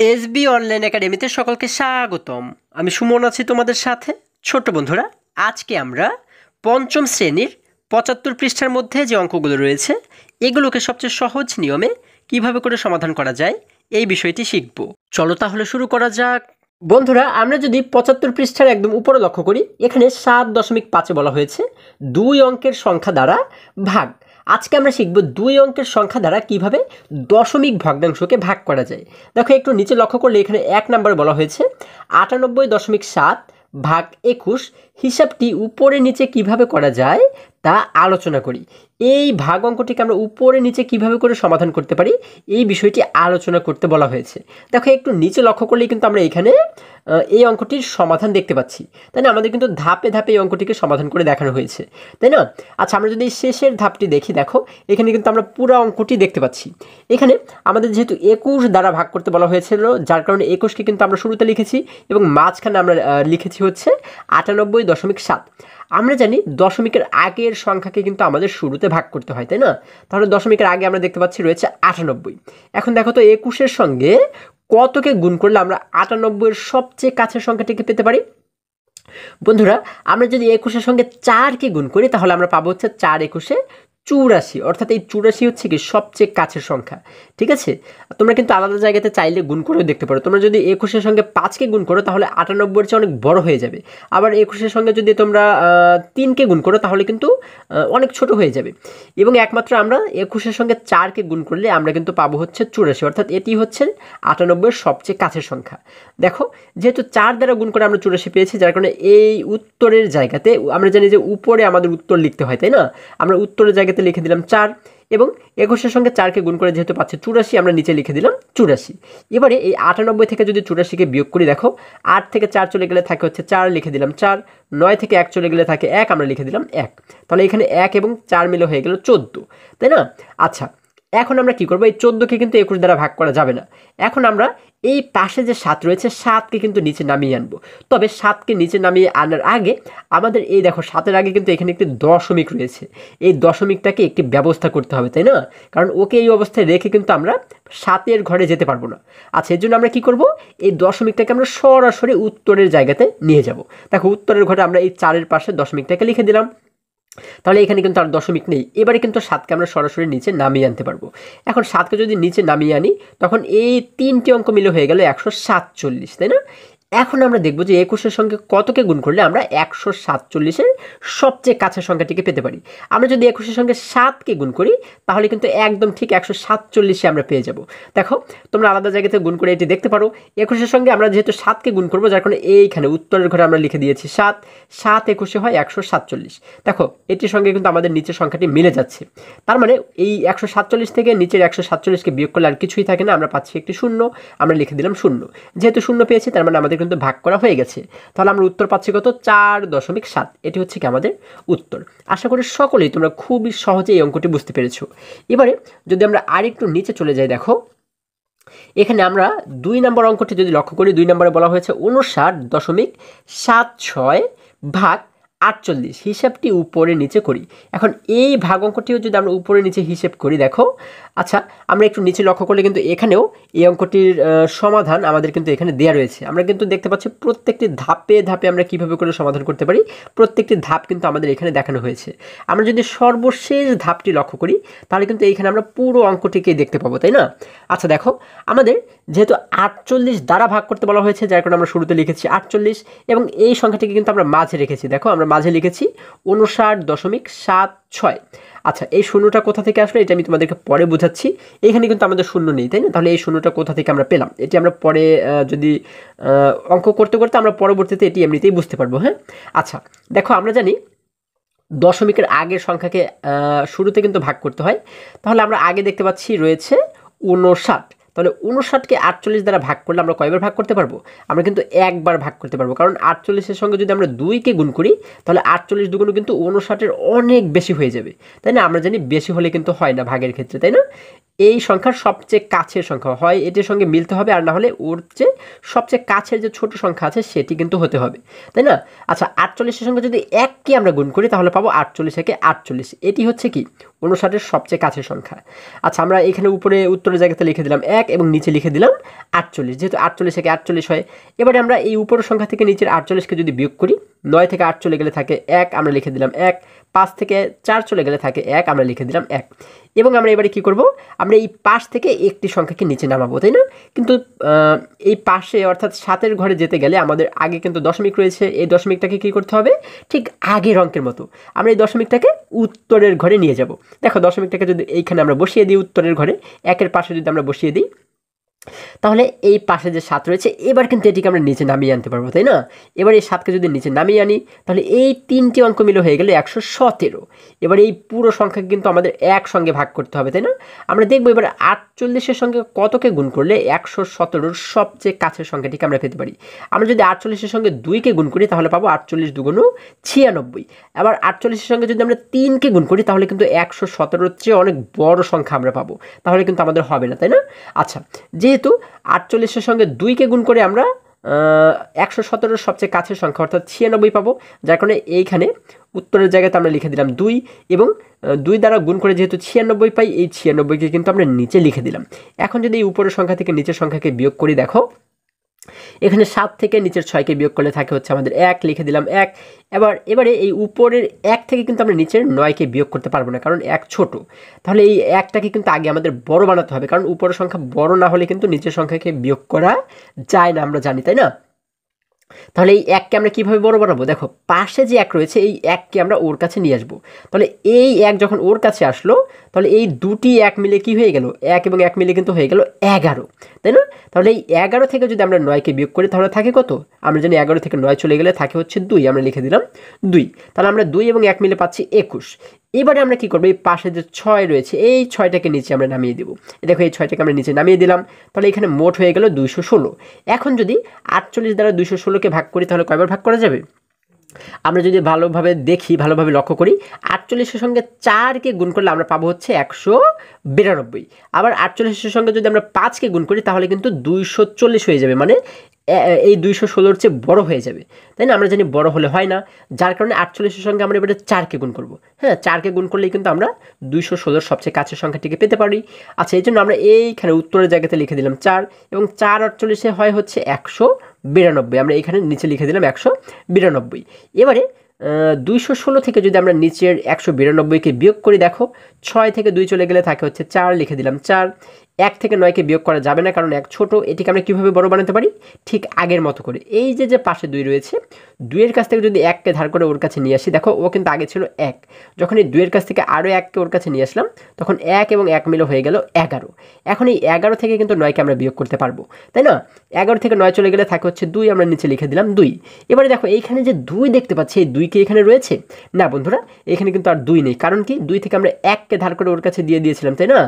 SB online একাডেমিতে সকলকে স্বাগতম। আমি সুমন আছি তোমাদের সাথে। ছোট্ট বন্ধুরা, আজকে আমরা পঞ্চম শ্রেণীর ৭৫ পৃষ্ঠার মধ্যে যে অঙ্কগুলো রয়েছে এগুলোকে সবচেয়ে সহজ নিয়মে কিভাবে করে সমাধান করা যায় এই বিষয়টি শিখব। চলো তাহলে শুরু করা যাক। বন্ধুরা, আমরা যদি ৭৫ পৃষ্ঠার একদম উপরে লক্ষ্য করি, এখানে ৭.৫ বলা হয়েছে ২ অঙ্কের সংখ্যা দ্বারা ভাগ। আজকে আমরা শিখব ২ অঙ্কের সংখ্যা দ্বারা কিভাবে দশমিক ভগ্নাংশকে ভাগ করা যায়। দেখো একটু নিচে লক্ষ্য করলে এখানে ১ নম্বরে বলা হয়েছে ৯৮.৭ ভাগ ২১। হিসাবটি উপরে নিচে কিভাবে করা যায় তা আলোচনা করি। এই ভাগ অঙ্কটিকে আমরা উপরে নিচে কিভাবে করে সমাধান করতে পারি এই বিষয়টি আলোচনা করতে বলা হয়েছে। দেখো একটু নিচে লক্ষ্য করলেই কিন্তু আমরা এখানে এই অঙ্কটির সমাধান দেখতে পাচ্ছি, তাই না? আমাদের কিন্তু ধাপে ধাপে এই অঙ্কটিকে সমাধান করে দেখানো হয়েছে, তাই না? আচ্ছা, আমরা যদি শেষের ধাপটি দেখি, দেখো এখানে কিন্তু আমরা পুরো অঙ্কটি দেখতে পাচ্ছি। এখানে আমাদের যেহেতু ২১ দ্বারা ভাগ করতে বলা হয়েছিল, যার কারণে ২১কে কিন্তু আমরা শুরুতে লিখেছি এবং মাঝখানে আমরা লিখেছি হচ্ছে ৯৮.৭। আমরা জানি দশমিকের আগের সংখ্যাকে কিন্তু আমাদের শুরুতে ভাগ করতে হয়, তাই না? তাহলে দশমিকের আগে আমরা দেখতে পাচ্ছি রয়েছে ৯৮। এখন দেখো তো ২১-এর সঙ্গে কতকে গুণ করলে আমরা ৯৮-এর সবচেয়ে কাছের সংখ্যাটিকে পেতে পারি? বন্ধুরা, আমরা যদি ২১-এর সঙ্গে ৪কে গুণ করি তাহলে আমরা পাবো হচ্ছে ৪×১১ ৮৪, অর্থাৎ এই ৮৪ হচ্ছে কি সবচেয়ে কাছের সংখ্যা। ঠিক আছে, তোমরা কিন্তু আলাদা জায়গাতে চাইলে গুণ করেও দেখতে পারো। তোমরা যদি ২১-এর সঙ্গে 5কে গুণ করো তাহলে ৯৮-এর চেয়ে অনেক বড় হয়ে যাবে। আবার ২১-এর সঙ্গে যদি তোমরা 3কে গুণ করো তাহলে কিন্তু অনেক ছোট হয়ে যাবে। এবং একমাত্র আমরা ২১-এর সঙ্গে 4কে গুণ করলে আমরা কিন্তু পাবো হচ্ছে ৮৪, অর্থাৎ এটি হচ্ছে ৯৮-এর সবচেয়ে কাছের সংখ্যা। দেখো, যেহেতু ৪ দ্বারা গুণ করে আমরা ৮৪ পেয়েছি, যার কারণে এই উত্তরের জায়গাতে আমরা জানি যে উপরে আমাদের উত্তর লিখতে হয়, তাই না? আমরা উত্তরের জায়গাতে লিখে দিলাম 4 এবং ২১-এর সঙ্গে ৪কে গুণ করে যেহেতু পাচ্ছি ৮৪, আমরা নিচে লিখে দিলাম ৮৪। এবারে এই ৯৮ থেকে যদি ৮৪কে বিয়োগ করি, দেখো ৮ থেকে 4 চলে গেলে থাকে হচ্ছে 4, লিখে দিলাম 4। ৯ থেকে ১ চলে গেলে থাকে 1, আমরা লিখে দিলাম 1। তাহলে এখানে 1 এবং 4 মিলে হয়ে গেল 14, তাই না? আচ্ছা, এখন আমরা কি করব? এই 14কে কিন্তু ২১ দ্বারা ভাগ করা যাবে না। এখন আমরা এই পাশে যে 7 রয়েছে 7কে কিন্তু নিচে নামিয়ে আনবো। তবে 7কে নিচে নামিয়ে আনার আগে আমাদের এই দেখো 7-এর আগে কিন্তু এখানে একটি দশমিক রয়েছে। এই দশমিকটাকে একটি ব্যবস্থা করতে হবে, তাই না? কারণ ওকে এই অবস্থায় রেখে কিন্তু আমরা 7-এর ঘরে যেতে পারবো না। আচ্ছা, এর জন্য আমরা কি করব? এই দশমিকটাকে আমরা সরাসরি উত্তরের জায়গাতে নিয়ে যাব। দেখো উত্তরের ঘরে আমরা এই 4-এর পাশে দশমিকটাকে লিখে দিলাম। তাহলে এখানে কিন্তু আর দশমিক নেই। এবারে কিন্তু 7কে আমরা সরাসরি নিচে নামিয়ে আনতে পারবো। এখন 7কে যদি নিচে নামিয়ে আনি তখন এই 3টি অঙ্ক মিলে হয়ে গেল ১৪৭, তাই না? এখন আমরা দেখব যে ২১-এর সঙ্গে কতকে গুণ করলে আমরা ১৪৭-এর সবচেয়ে কাছের সংখ্যাটিকে পেতে পারি। আমরা যদি ২১-এর সঙ্গে 7কে গুণ করি তাহলে কিন্তু একদম ঠিক ১৪৭ আমরা পেয়ে যাব। দেখো তোমরা আলাদা জায়গাতে গুণ করে এটি দেখতে পারো। ২১-এর সঙ্গে আমরা যেহেতু 7কে গুণ করবো, যার কারণে এইখানে উত্তরের ঘরে আমরা লিখে দিয়েছি 7। ৭ ২১-এ হয় ১৪৭। দেখো এটির সঙ্গে কিন্তু আমাদের নিচের সংখ্যাটি মিলে যাচ্ছে। তার মানে এই ১৪৭ থেকে নিচের ১৪৭কে বিয়োগ করলে আর কিছুই থাকে না, আমরা পাচ্ছি একটি শূন্য, আমরা লিখে দিলাম 0। যেহেতু শূন্য পেয়েছি তার মানে আমাদের কিন্তু ভাগ করা হয়ে গেছে। তাহলে আমরা উত্তর পাচ্ছি কত? ৪.৭। এটি হচ্ছে কি আমাদের উত্তর। আশা করি সকলেই তোমরা খুবই সহজে এই অঙ্কটি বুঝতে পেরেছো। এবারে যদি আমরা আরেকটু নিচে চলে যাই, দেখো এখানে আমরা ২ নম্বর অঙ্কটি যদি লক্ষ্য করি, ২ নম্বরে বলা হয়েছে ৫৯.৭৬ ভাগ ৪৮। হিসাবটি উপরে নিচে করি। এখন এই ভাগ অঙ্কটিও যদি আমরা উপরে নিচে হিসেব করি, দেখো আচ্ছা আমরা একটু নিচে লক্ষ্য করলে কিন্তু এখানেও এই অঙ্কটির সমাধান আমাদের কিন্তু এখানে দেওয়া রয়েছে। আমরা কিন্তু দেখতে পাচ্ছি প্রত্যেকটি ধাপে ধাপে আমরা কীভাবে করে সমাধান করতে পারি, প্রত্যেকটি ধাপ কিন্তু আমাদের এখানে দেখানো হয়েছে। আমরা যদি সর্বশেষ ধাপটি লক্ষ্য করি তাহলে কিন্তু এইখানে আমরা পুরো অঙ্কটিকেই দেখতে পাবো, তাই না? আচ্ছা দেখো, আমাদের যেহেতু ৪৮ দ্বারা ভাগ করতে বলা হয়েছে, যার কারণে আমরা শুরুতে লিখেছি ৪৮ এবং এই সংখ্যাটিকে কিন্তু আমরা মাঝে রেখেছি। দেখো আমরা মাঝে লিখেছি ৫৯.৭৬। আচ্ছা, এই শূন্যটা কোথা থেকে আসলো এটা আমি তোমাদেরকে পরে বোঝাচ্ছি। এখানে কিন্তু আমাদের শূন্য নেই, তাই না? তাহলে এই শূন্যটা কোথা থেকে আমরা পেলাম এটি আমরা পরে যদি অঙ্ক করতে করতে আমরা পরবর্তীতে এটি এমনিতেই বুঝতে পারবো। হ্যাঁ, আচ্ছা দেখো আমরা জানি দশমিকের আগের সংখ্যাকে শুরুতে কিন্তু ভাগ করতে হয়। তাহলে আমরা আগে দেখতে পাচ্ছি রয়েছে ৫৯। তাহলে ৫৯কে ৪৮ দ্বারা ভাগ করলে আমরা কয়বার ভাগ করতে পারবো? আমরা কিন্তু একবার ভাগ করতে পারবো, কারণ ৪৮-এর সঙ্গে যদি আমরা ২কে গুণ করি তাহলে ৪৮ দুগুণ কিন্তু ৫৯-এর অনেক বেশি হয়ে যাবে, তাই না? আমরা জানি বেশি হলে কিন্তু হয় না ভাগের ক্ষেত্রে, তাই না? এই সংখ্যার সবচেয়ে কাছের সংখ্যা হয় এটির সঙ্গে মিলতে হবে, আর না হলে ওর যে সবচেয়ে কাছের যে ছোট সংখ্যা আছে সেটি কিন্তু হতে হবে, তাই না? আচ্ছা, 48-এর সঙ্গে যদি 1কে আমরা গুণ করি তাহলে পাবো 48 একে 48। এটি হচ্ছে কি 59-এর সবচেয়ে কাছের সংখ্যা। আচ্ছা, আমরা এখানে উপরে উত্তরের জায়গাতে লিখে দিলাম 1 এবং নিচে লিখে দিলাম 48, যেহেতু 48 একে 48 হয়। এবারে আমরা এই উপরের সংখ্যা থেকে নিচের 48কে যদি বিয়োগ করি, 9 থেকে 8 চলে গেলে থাকে 1, আমরা লিখে দিলাম 1, 5 থেকে 4 চলে গেলে থাকে 1, আমরা লিখে দিলাম 1। এবং আমরা এবারে কি করব, আমরা এই পাশ থেকে একটি সংখ্যাকে নিচে নামাবো, তাই না? কিন্তু এই পাশে অর্থাৎ 7-এর ঘরে যেতে গেলে আমাদের আগে কিন্তু দশমিক রয়েছে, এই দশমিকটাকে কি করতে হবে, ঠিক আগের অঙ্কের মতো আমরা এই দশমিকটাকে উত্তরের ঘরে নিয়ে যাব। দেখো, দশমিকটাকে যদি এইখানে আমরা বসিয়ে দিই উত্তরের ঘরে, 1-এর পাশে যদি আমরা বসিয়ে দিই, তাহলে এই পাশে যে 7 রয়েছে এবার কিন্তু এটিকে আমরা নিচে নামিয়ে আনতে পারবো, তাই না? এবার এই 7কে যদি নিচে নামিয়ে আনি তাহলে এই 3টি অঙ্ক মিলে হয়ে গেল 117। এবার এই পুরো সংখ্যাকে কিন্তু আমাদের একসঙ্গে ভাগ করতে হবে, তাই না? আমরা দেখবো এবার 48-এর সঙ্গে কতকে গুণ করলে 117-র সবচেয়ে কাছের সংখ্যাটিকে আমরা পেতে পারি। আমরা যদি 48-এর সঙ্গে 2কে গুণ করি তাহলে পাবো 48 দুগুণ 96। আবার 48-এর সঙ্গে যদি আমরা 3কে গুণ করি তাহলে কিন্তু 117-র চেয়ে অনেক বড় সংখ্যা আমরা পাবো, তাহলে কিন্তু আমাদের হবে না, তাই না? আচ্ছা, যেহেতু 48-এর সঙ্গে 2কে গুণ করে আমরা 117-এর সবচেয়ে কাছের সংখ্যা অর্থাৎ 96 পাবো, যার কারণে এইখানে উত্তরের জায়গাতে আমরা লিখে দিলাম 2 এবং 2 দ্বারা গুণ করে যেহেতু 96 পাই, এই 96কে কিন্তু আমরা নিচে লিখে দিলাম। এখন যদি এই উপরের সংখ্যা থেকে নিচের সংখ্যাকে বিয়োগ করি, দেখো এখানে 7 থেকে নিচের 6কে বিয়োগ করলে থাকে হচ্ছে আমাদের 1, লিখে দিলাম 1। এবারে এই উপরের 1 থেকে কিন্তু আমরা নিচের 9কে বিয়োগ করতে পারবো না, কারণ 1 ছোট। তাহলে এই 1টাকে কিন্তু আগে আমাদের বড় বানাতে হবে, কারণ উপরের সংখ্যা বড় না হলে কিন্তু নিচের সংখ্যাকে বিয়োগ করা যায় না, আমরা জানি, তাই না? তাহলে এই 1কে আমরা কীভাবে বড় বানাবো, দেখো পাশে যে 1 রয়েছে এই 1কে আমরা ওর কাছে নিয়ে আসবো। তাহলে এই 1 যখন ওর কাছে আসলো তাহলে এই দুটি 1 মিলে কি হয়ে গেল, 1 এবং 1 মিলে কিন্তু হয়ে গেল 11, তাই না? তাহলে এই 11 থেকে যদি আমরা 9কে বিয়োগ করি তাহলে থাকে কত, আমরা জানি 11 থেকে 9 চলে গেলে থাকে হচ্ছে 2, আমরা লিখে দিলাম 2। তাহলে আমরা 2 এবং 1 মিলে পাচ্ছি 21। এবারে আমরা কি করবো, এই পাশে যে 6 রয়েছে এই 6টাকে নিচে আমরা নামিয়ে দেবো। দেখো এই 6টাকে আমরা নিচে নামিয়ে দিলাম, তাহলে এখানে মোট হয়ে গেল 216। এখন যদি 48 দ্বারা 216কে ভাগ করি তাহলে কয়বার ভাগ করা যাবে, আমরা যদি ভালোভাবে দেখি, ভালোভাবে লক্ষ্য করি, 48-এর সঙ্গে 4কে গুণ করলে আমরা পাবো হচ্ছে 192। আবার 48-এর সঙ্গে যদি আমরা 5কে গুণ করি তাহলে কিন্তু 240 হয়ে যাবে, মানে এই 216-র চেয়ে বড় হয়ে যাবে, তাই না? আমরা জানি বড় হলে হয় না, যার কারণে 48-এর সঙ্গে আমরা এবারে 4কে গুণ করবো। হ্যাঁ, 4কে গুণ করলেই কিন্তু আমরা 216-র সবচেয়ে কাছের সংখ্যাটিকে পেতে পারি। আচ্ছা, এই জন্য আমরা এইখানে উত্তরের জায়গাতে লিখে দিলাম 4 এবং 4 48-এ হয় হচ্ছে 192, আমরা এখানে নিচে লিখে দিলাম 192। এবারে 216 থেকে যদি আমরা নিচের 192কে বিয়োগ করি, দেখো 6 থেকে 2 চলে গেলে থাকে হচ্ছে 4, লিখে দিলাম 4। 1 থেকে 9কে বিয়োগ করা যাবে না, কারণ 1 ছোট। এটিকে আমরা কীভাবে বড় বানাতে পারি, ঠিক আগের মতো করে এই যে পাশে 2 রয়েছে, 2-এর কাছ থেকে যদি 1কে ধার করে ওর কাছে নিয়ে আসি, দেখো ও কিন্তু আগে ছিল 1, যখন এই 2-এর কাছ থেকে আরও 1কে ওর কাছে নিয়ে আসলাম তখন 1 এবং 1 মিলে হয়ে গেল 11। এখন এই 11 থেকে কিন্তু 9কে আমরা বিয়োগ করতে পারবো, তাই না? 11 থেকে 9 চলে গেলে থাকে হচ্ছে 2, আমরা নিচে লিখে দিলাম 2। এবারে দেখো এইখানে যে 2 দেখতে পাচ্ছি, এই 2 কি এখানে রয়েছে? না বন্ধুরা, এখানে কিন্তু আর 2 নেই, কারণ কি 2 থেকে আমরা 1কে ধার করে ওর কাছে দিয়ে দিয়েছিলাম, তাই না?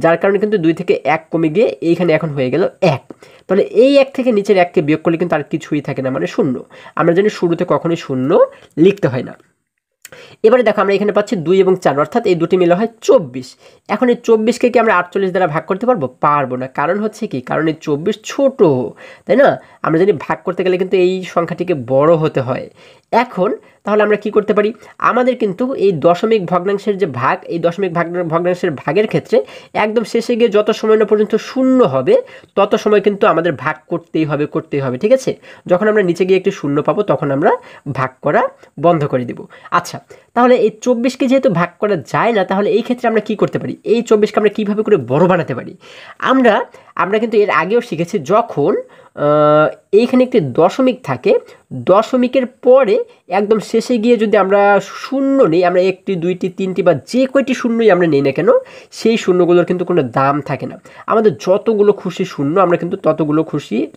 যার কারণে কিন্তু 2 থেকে 1 কমে গিয়ে এইখানে এখন হয়ে গেল 1। তাহলে এই 1 থেকে নিচের 1কে বিয়োগ করলে কিন্তু আর কিছুই থাকে না, মানে 0। আমরা জানি শুরুতে কখনোই 0 লিখতে হয় না। এবারে দেখো আমরা এখানে পাচ্ছি 2 এবং 4, অর্থাৎ এই দুটি মিলে হয় 24। এখন এই 24কে কি আমরা 48 দ্বারা ভাগ করতে পারবো? পারবো না, কারণ হচ্ছে কি, কারণ এই 24 ছোট, তাই না? আমরা যদি ভাগ করতে গেলে কিন্তু এই সংখ্যাটিকে বড় হতে হয়। এখন তাহলে আমরা কি করতে পারি, আমাদের কিন্তু এই দশমিক ভগ্নাংশের যে ভাগ, এই দশমিক ভগ্নাংশের ভাগের ক্ষেত্রে একদম শেষে গিয়ে যত সময় না পর্যন্ত 0 হবে তত সময় কিন্তু আমাদের ভাগ করতেই হবে, ঠিক আছে? যখন আমরা নিচে গিয়ে একটি 0 পাবো তখন আমরা ভাগ করা বন্ধ করে দেব। আচ্ছা, তাহলে এই 24কে যেহেতু ভাগ করা যায় না, তাহলে এই ক্ষেত্রে আমরা কি করতে পারি, এই 24কে আমরা কীভাবে করে বড় বানাতে পারি? আমরা কিন্তু এর আগেও শিখেছি, যখন এইখানে একটি দশমিক থাকে, দশমিকের পরে একদম শেষে গিয়ে যদি আমরা 0 নিই, আমরা 1টি 2টি 3টি বা যে কয়টি শূন্যই আমরা নিই না কেন, সেই শূন্যগুলোর কিন্তু কোনো দাম থাকে না। আমাদের যতগুলো খুশি শূন্য, আমরা কিন্তু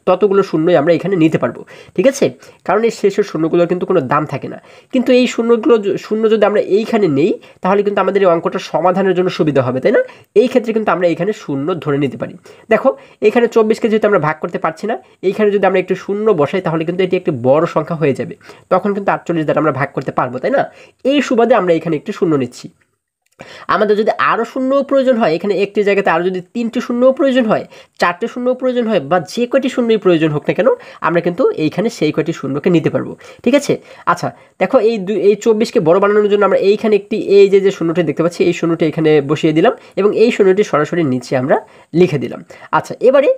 ততগুলো শূন্যই আমরা এখানে নিতে পারবো, ঠিক আছে? কারণ এই শেষের শূন্যগুলোর কিন্তু কোনো দাম থাকে না। কিন্তু এই শূন্য যদি আমরা এইখানে নেই তাহলে কিন্তু আমাদের এই অঙ্কটা সমাধানের জন্য সুবিধা হবে, তাই না? এই ক্ষেত্রে কিন্তু আমরা এখানে 0 ধরে নিতে পারি। দেখো এখানে 24কে যেহেতু আমরা ভাগ করতে পারছি না, এইখানে যদি আমরা একটু 0 বসাই তাহলে কিন্তু এটি একটি বড় সংখ্যা হয়ে যাবে, তখন কিন্তু 48 দ্বারা আমরা ভাগ করতে পারবো, তাই না? এই সুবাদে আমরা এখানে একটি 0 নিচ্ছি। আমাদের যদি আরও শূন্য প্রয়োজন হয়, এখানে একটি জায়গাতে আরও যদি 3টি শূন্য প্রয়োজন হয়, 4টে শূন্য প্রয়োজন হয়, বা যে কয়টি শূন্যই প্রয়োজন হোক না কেন, আমরা কিন্তু এইখানে সেই কয়টি শূন্যকে নিতে পারবো। ঠিক আছে, আচ্ছা দেখো এই 24কে বড় বানানোর জন্য আমরা এইখানে একটি এই যে শূন্যটি দেখতে পাচ্ছি, এই শূন্যটি এখানে বসিয়ে দিলাম এবং এই শূন্যটি সরাসরি নিচে আমরা লিখে দিলাম। আচ্ছা, এবারে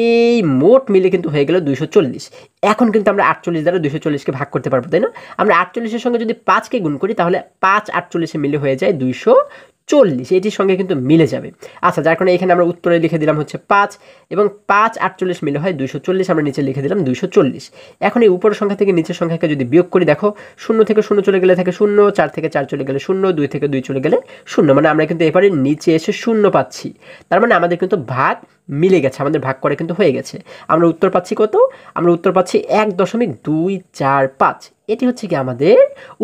এই মোট মিলে কিন্তু হয়ে গেল 240। এখন কিন্তু আমরা 48 দ্বারা 240কে ভাগ করতে পারবো, তাই না? আমরা 48-এর সঙ্গে যদি 5কে গুণ করি তাহলে 5 48-এ মিলে হয়ে যায় 240, এটির সঙ্গে কিন্তু মিলে যাবে। আচ্ছা, যার কারণে এখানে আমরা উত্তরে লিখে দিলাম হচ্ছে 5 এবং 5 48 মিলে হয় 240, আমরা নিচে লিখে দিলাম 240। এখন এই উপরের সংখ্যা থেকে নিচের সংখ্যাকে যদি বিয়োগ করি, দেখো 0 থেকে 0 চলে গেলে থাকে 0, 4 থেকে 4 চলে গেলে 0, 2 থেকে 2 চলে গেলে 0, মানে আমরা কিন্তু এবারে নিচে এসে 0 পাচ্ছি। তার মানে আমাদের কিন্তু ভাগ মিলে গেছে, আমাদের ভাগ করে কিন্তু হয়ে গেছে। আমরা উত্তর পাচ্ছি কত? আমরা উত্তর পাচ্ছি 1.245। এটি হচ্ছে কি আমাদের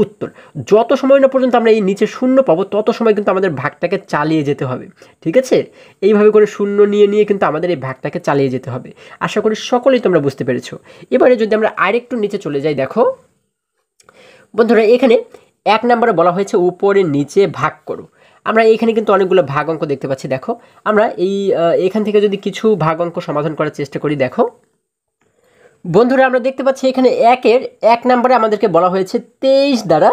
উত্তর। যত সময় না পর্যন্ত আমরা এই নিচে শূন্য পাবো তত সময় কিন্তু আমাদের ভাগটাকে চালিয়ে যেতে হবে। ঠিক আছে, এইভাবে করে শূন্য নিয়ে নিয়ে কিন্তু আমাদের এই ভাগটাকে চালিয়ে যেতে হবে। আশা করি সকলেই তোমরা বুঝতে পেরেছো। এবারে যদি আমরা আরেকটু নিচে চলে যাই, দেখো বন্ধুরা, এখানে 1 নম্বরে বলা হয়েছে উপরে নিচে ভাগ করো। আমরা এইখানে কিন্তু অনেকগুলো ভাগ অঙ্ক দেখতে পাচ্ছি। দেখো আমরা এখান থেকে যদি কিছু ভাগ অঙ্ক সমাধান করার চেষ্টা করি, দেখো বন্ধুরা, আমরা দেখতে পাচ্ছি এখানে 1 নম্বরে আমাদেরকে বলা হয়েছে 23 দ্বারা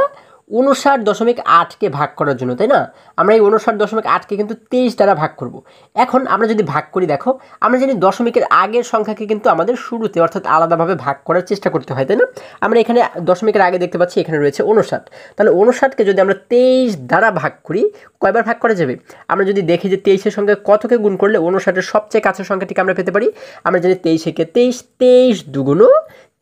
59.8কে ভাগ করার জন্য, তাই না? আমরা এই 59.8কে কিন্তু 23 দ্বারা ভাগ করব। এখন আমরা যদি ভাগ করি, দেখো আমরা জানি দশমিকের আগের সংখ্যাকে কিন্তু আমাদের শুরুতে অর্থাৎ আলাদাভাবে ভাগ করার চেষ্টা করতে হয়, তাই না? আমরা এখানে দশমিকের আগে দেখতে পাচ্ছি এখানে রয়েছে 59। তাহলে 59কে যদি আমরা 23 দ্বারা ভাগ করি, কয়বার ভাগ করা যাবে? আমরা যদি দেখি যে 23-এর সঙ্গে কতকে গুণ করলে 59-এর সবচেয়ে কাছের সংখ্যাটিকে আমরা পেতে পারি, আমরা জানি 23-কে 23, 23 দুগুণ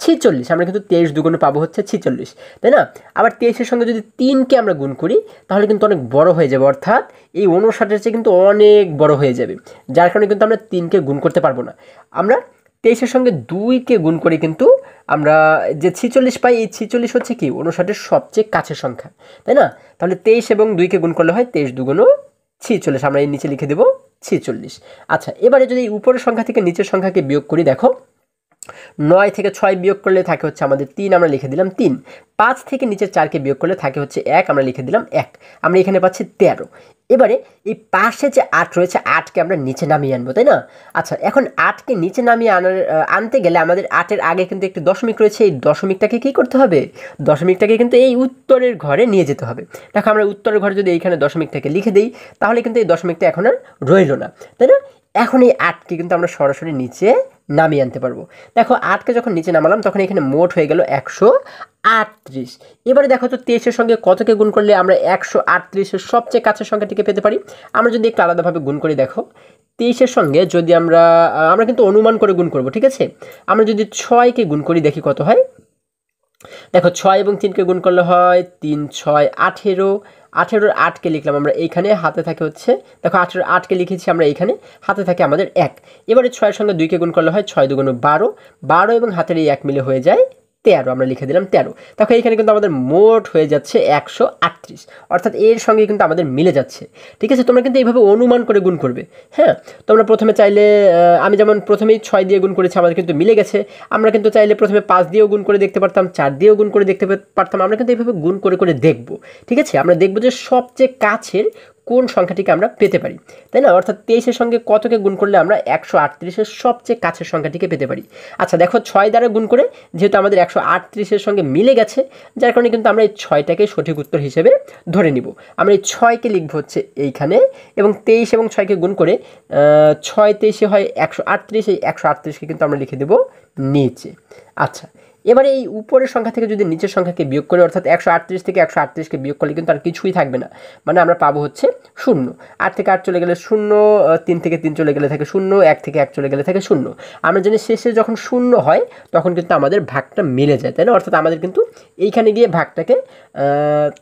46, আমরা কিন্তু 23 দুগুণ পাবো হচ্ছে 46, তাই না? আবার 23-এর সঙ্গে যদি 3কে আমরা গুণ করি তাহলে কিন্তু অনেক বড় হয়ে যাবে, অর্থাৎ এই 59-এর চেয়ে কিন্তু অনেক বড় হয়ে যাবে, যার কারণে কিন্তু আমরা 3কে গুণ করতে পারবো না। আমরা 23-এর সঙ্গে 2কে গুণ করি কিন্তু আমরা যে 46 পাই, এই 46 হচ্ছে কি 59-এর সবচেয়ে কাছের সংখ্যা, তাই না? তাহলে 23 এবং 2কে গুণ করলে হয় 23 দুগুণ 46, আমরা এই নিচে লিখে দেবো 46। আচ্ছা, এবারে যদি উপরের সংখ্যা থেকে নিচের সংখ্যাকে বিয়োগ করি, দেখো 9 থেকে 6 বিয়োগ করলে থাকে হচ্ছে আমাদের 3, আমরা লিখে দিলাম 3। 5 থেকে নিচের 4কে বিয়োগ করলে থাকে হচ্ছে 1, আমরা লিখে দিলাম 1। আমরা এখানে পাচ্ছি 13। এবারে এই পাশে যে 8 রয়েছে, 8কে আমরা নিচে নামিয়ে আনবো, তাই না? আচ্ছা, এখন 8কে নিচে নামিয়ে আনতে গেলে আমাদের 8-এর আগে কিন্তু একটি দশমিক রয়েছে, এই দশমিকটাকে কী করতে হবে? দশমিকটাকে কিন্তু এই উত্তরের ঘরে নিয়ে যেতে হবে। দেখো আমরা উত্তরের ঘরে যদি এইখানে দশমিকটাকে লিখে দিই তাহলে কিন্তু এই দশমিকটা এখন আর রইল না, তাই না? এখন এই 8কে কিন্তু আমরা সরাসরি নিচে নামিয়ে আনতে পারবো। দেখো 8কে যখন নিচে নামালাম তখন এখানে মোট হয়ে গেল 138। এবারে দেখো তো 23-এর সঙ্গে কতকে গুণ করলে আমরা 138-এর সবচেয়ে কাছের সংখ্যাটিকে পেতে পারি? আমরা যদি একটু আলাদাভাবে গুণ করি, দেখো 23-এর সঙ্গে যদি আমরা কিন্তু অনুমান করে গুণ করব, ঠিক আছে? আমরা যদি 6কে গুণ করি দেখি কত হয়। দেখো 6 এবং 3কে গুণ করলে হয় 3 6 18। 18-এর 8কে লিখলাম আমরা এইখানে, হাতে থাকে হচ্ছে, দেখো 18-এর 8কে লিখেছি আমরা এইখানে, হাতে থাকে আমাদের 1। এবারে 6-এর সঙ্গে 2কে গুণ করলে হয় 6 দুগুণ 12। 12 এবং হাতের এই 1 মিলে হয়ে যায় 13, আমরা লিখে দিলাম 13। দেখো এইখানে কিন্তু আমাদের মোট হয়ে যাচ্ছে 138, অর্থাৎ এর সঙ্গে কিন্তু আমাদের মিলে যাচ্ছে। ঠিক আছে, তোমরা কিন্তু এইভাবে অনুমান করে গুণ করবে। হ্যাঁ, তোমরা প্রথমে চাইলে আমি যেমন প্রথমেই 6 দিয়ে গুণ করেছি, আমাদের কিন্তু মিলে গেছে। আমরা কিন্তু চাইলে প্রথমে 5 দিয়েও গুণ করে দেখতে পারতাম, 4 দিয়েও গুণ করে দেখতে পারতাম। আমরা কিন্তু এইভাবে গুণ করে করে দেখব। ঠিক আছে, আমরা দেখব যে সবচেয়ে কাছের কোন সংখ্যাটিকে আমরা পেতে পারি, তাই না? অর্থাৎ 23-এর সঙ্গে কতকে গুণ করলে আমরা 138-এর সবচেয়ে কাছের সংখ্যাটিকে পেতে পারি। আচ্ছা দেখো 6 দ্বারা গুণ করে যেহেতু আমাদের 138-এর সঙ্গে মিলে গেছে, যার কারণে কিন্তু আমরা এই 6টাকে সঠিক উত্তর হিসেবে ধরে নিব। আমরা এই 6কে লিখব হচ্ছে এইখানে, এবং 23 এবং 6কে গুণ করে 6 23-এ হয় 138, এই 138কে কিন্তু আমরা লিখে দেব নিচে। আচ্ছা, এবারে এই উপরের সংখ্যা থেকে যদি নিচের সংখ্যাকে বিয়োগ করি, অর্থাৎ 138 থেকে 138কে বিয়োগ করলে কিন্তু আর কিছুই থাকবে না, মানে আমরা পাবো হচ্ছে 0। 8 থেকে 8 চলে গেলে 0, 3 থেকে 3 চলে গেলে থাকে 0, 1 থেকে 1 চলে গেলে থাকে 0। আমরা জানি শেষে যখন 0 হয় তখন কিন্তু আমাদের ভাগটা মিলে যায়, তাই না? অর্থাৎ আমাদের কিন্তু এইখানে গিয়ে ভাগটাকে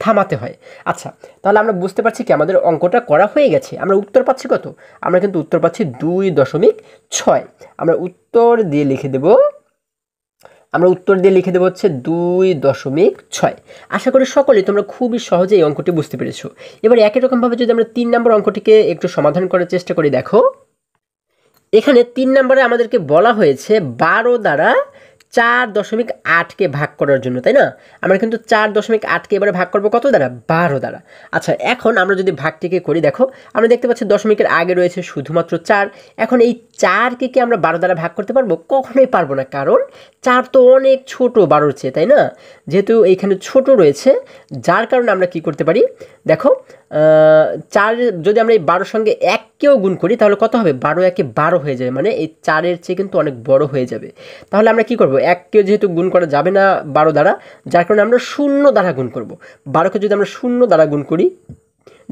থামাতে হয়। আচ্ছা, তাহলে আমরা বুঝতে পারছি কি আমাদের অঙ্কটা করা হয়ে গেছে। আমরা উত্তর পাচ্ছি কত? আমরা কিন্তু উত্তর পাচ্ছি 2.6। আমরা উত্তর দিয়ে লিখে দেবো হচ্ছে 2.6। আশা করি সকলেই তোমরা খুবই সহজে এই অঙ্কটি বুঝতে পেরেছো। এবার একই রকমভাবে যদি আমরা 3 নম্বর অঙ্কটিকে একটু সমাধান করার চেষ্টা করি, দেখো এখানে 3 নম্বরে আমাদেরকে বলা হয়েছে 12 দ্বারা 4.8কে ভাগ করার জন্য, তাই না? আমরা কিন্তু 4.8কে এবারে ভাগ করবো কত দ্বারা? 12 দ্বারা। আচ্ছা, এখন আমরা যদি ভাগটিকে করি, দেখো আমরা দেখতে পাচ্ছি দশমিকের আগে রয়েছে শুধুমাত্র 4। এখন এই 4কে কি আমরা 12 দ্বারা ভাগ করতে পারবো? কখনোই পারবো না, কারণ 4 তো অনেক ছোট 12-র চেয়ে, তাই না? যেহেতু এইখানে ছোট রয়েছে, যার কারণে আমরা কি করতে পারি, দেখো 4 যদি আমরা এই 12-র সঙ্গে 1কেও গুণ করি তাহলে কত হবে? 12 একে 12 হয়ে যাবে, মানে এই 4-এর চেয়ে কিন্তু অনেক বড় হয়ে যাবে। তাহলে আমরা কি করব? 1কেও যেহেতু গুণ করা যাবে না 12 দ্বারা, যার কারণে আমরা 0 দ্বারা গুণ করব। 12কে যদি আমরা 0 দ্বারা গুণ করি,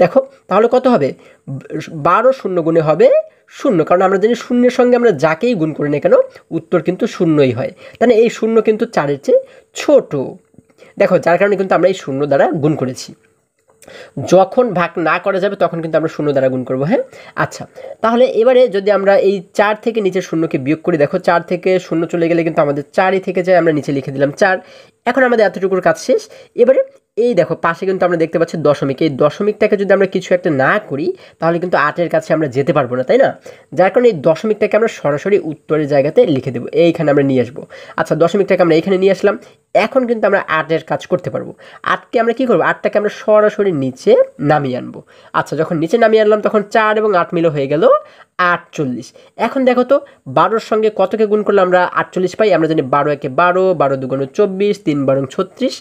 দেখো তাহলে কত হবে? 12 শূন্য গুণে হবে 0, কারণ আমরা জানি শূন্যের সঙ্গে আমরা যাকেই গুণ করি না কেন উত্তর কিন্তু শূন্যই হয়। তাহলে এই 0 কিন্তু 4-এর চেয়ে ছোট। দেখো, যার কারণে কিন্তু আমরা এই 0 দ্বারা গুণ করেছি। যখন ভাগ না করা যাবে তখন কিন্তু আমরা 0 দ্বারা গুণ করবো, হ্যাঁ? আচ্ছা, তাহলে এবারে যদি আমরা এই 4 থেকে নিচে 0কে বিয়োগ করি, দেখো 4 থেকে 0 চলে গেলে কিন্তু আমাদের 4ই থেকে যায়, আমরা নিচে লিখে দিলাম 4। এখন আমাদের এতটুকুর কাজ শেষ। এবারে এই দেখো পাশে কিন্তু আমরা দেখতে পাচ্ছি দশমিক। এই দশমিকটাকে যদি আমরা কিছু একটা না করি তাহলে কিন্তু 8-এর কাছে আমরা যেতে পারবো না, তাই না? যার কারণে এই দশমিকটাকে আমরা সরাসরি উত্তরের জায়গাতে লিখে দেবো, এইখানে আমরা নিয়ে আসবো। আচ্ছা, দশমিকটাকে আমরা এখানে নিয়ে আসলাম। এখন কিন্তু আমরা 8-এর কাজ করতে পারবো। 8কে আমরা কি করবো? 8টাকে আমরা সরাসরি নিচে নামিয়ে আনবো। আচ্ছা, যখন নিচে নামিয়ে আনলাম তখন 4 এবং 8 মিলে হয়ে গেল 48। এখন দেখো তো 12-র সঙ্গে কতকে গুণ করলে আমরা 48 পাই? আমরা জানি 12 একে 12, 12 দুগুণ 24, 3 বারং 36,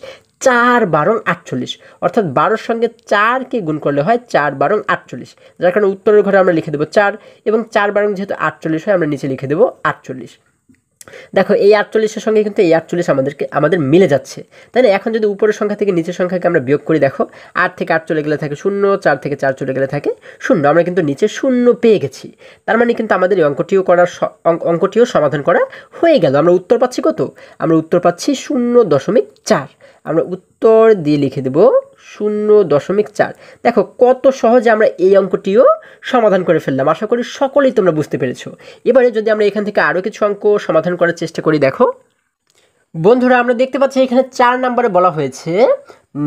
4 বারং 48। অর্থাৎ 12-র সঙ্গে 4কে গুণ করলে হয় 4 বারং 48, যার কারণে উত্তরের ঘরে আমরা লিখে দেবো 4, এবং 4 বারং যেহেতু 48 হয় আমরা নিচে লিখে দেবো 48। দেখো এই 48-এর সঙ্গে কিন্তু এই 48 আমাদের মিলে যাচ্ছে, তাই না? এখন যদি উপরের সংখ্যা থেকে নিচের সংখ্যাকে আমরা বিয়োগ করি, দেখো 8 থেকে 8 চলে গেলে থাকে 0, 4 থেকে 4 চলে গেলে থাকে 0। আমরা কিন্তু নিচে 0 পেয়ে গেছি। তার মানে কিন্তু আমাদের এই অঙ্কটিও সমাধান করা হয়ে গেল। আমরা উত্তর পাচ্ছি কত? আমরা উত্তর পাচ্ছি 0.4। আমরা উত্তর দিয়ে লিখে দেব 0.4। দেখো কত সহজে আমরা এই অঙ্কটিও সমাধান করে ফেললাম। আশা করি সকলেই তোমরা বুঝতে পেরেছো। এবারে যদি আমরা এখান থেকে আরও কিছু অঙ্ক সমাধান করার চেষ্টা করি, দেখো বন্ধুরা আমরা দেখতে পাচ্ছি এখানে 4 নম্বরে বলা হয়েছে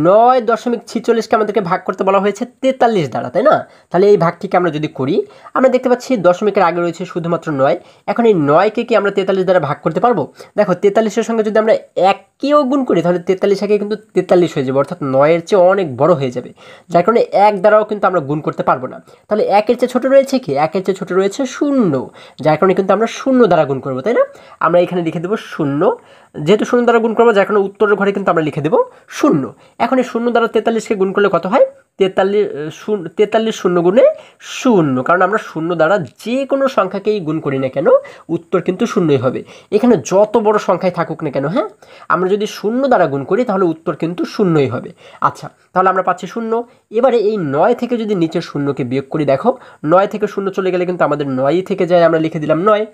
9.46কে আমাদেরকে ভাগ করতে বলা হয়েছে 43 দ্বারা, তাই না? তাহলে এই ভাগটিকে আমরা যদি করি, আমরা দেখতে পাচ্ছি দশমিকের আগে রয়েছে শুধুমাত্র 9। এখন এই 9কে কি আমরা 43 দ্বারা ভাগ করতে পারবো? দেখো 43-এর সঙ্গে যদি আমরা 1কেও গুণ করি তাহলে 43 একে কিন্তু 43 হয়ে যাবে, অর্থাৎ 9-এর চেয়ে অনেক বড় হয়ে যাবে, যার কারণে 1 দ্বারাও কিন্তু আমরা গুণ করতে পারবো না। তাহলে 1-এর চেয়ে ছোট রয়েছে কি? 1-এর চেয়ে ছোট রয়েছে 0, যার কারণে কিন্তু আমরা 0 দ্বারা গুণ করবো, তাই না? আমরা এখানে লিখে দেবো 0, যেহেতু 0 দ্বারা গুণ করবো যার কারণে উত্তরের ঘরে কিন্তু আমরা লিখে দেবো 0। এখন এই 0 দ্বারা 43কে গুণ করলে কত হয়? 43 0 গুণে 0, কারণ আমরা 0 দ্বারা যে কোনো সংখ্যাকেই গুণ করি না কেন উত্তর কিন্তু 0ই হবে। এখানে যত বড় সংখ্যায় থাকুক না কেন, হ্যাঁ, আমরা যদি 0 দ্বারা গুণ করি তাহলে উত্তর কিন্তু 0ই হবে। আচ্ছা, তাহলে আমরা পাচ্ছি 0। এবারে এই 9 থেকে যদি নিচের 0কে বিয়োগ করি, দেখো 9 থেকে 0 চলে গেলে কিন্তু আমাদের 9ই থেকে যায়, আমরা লিখে দিলাম 9।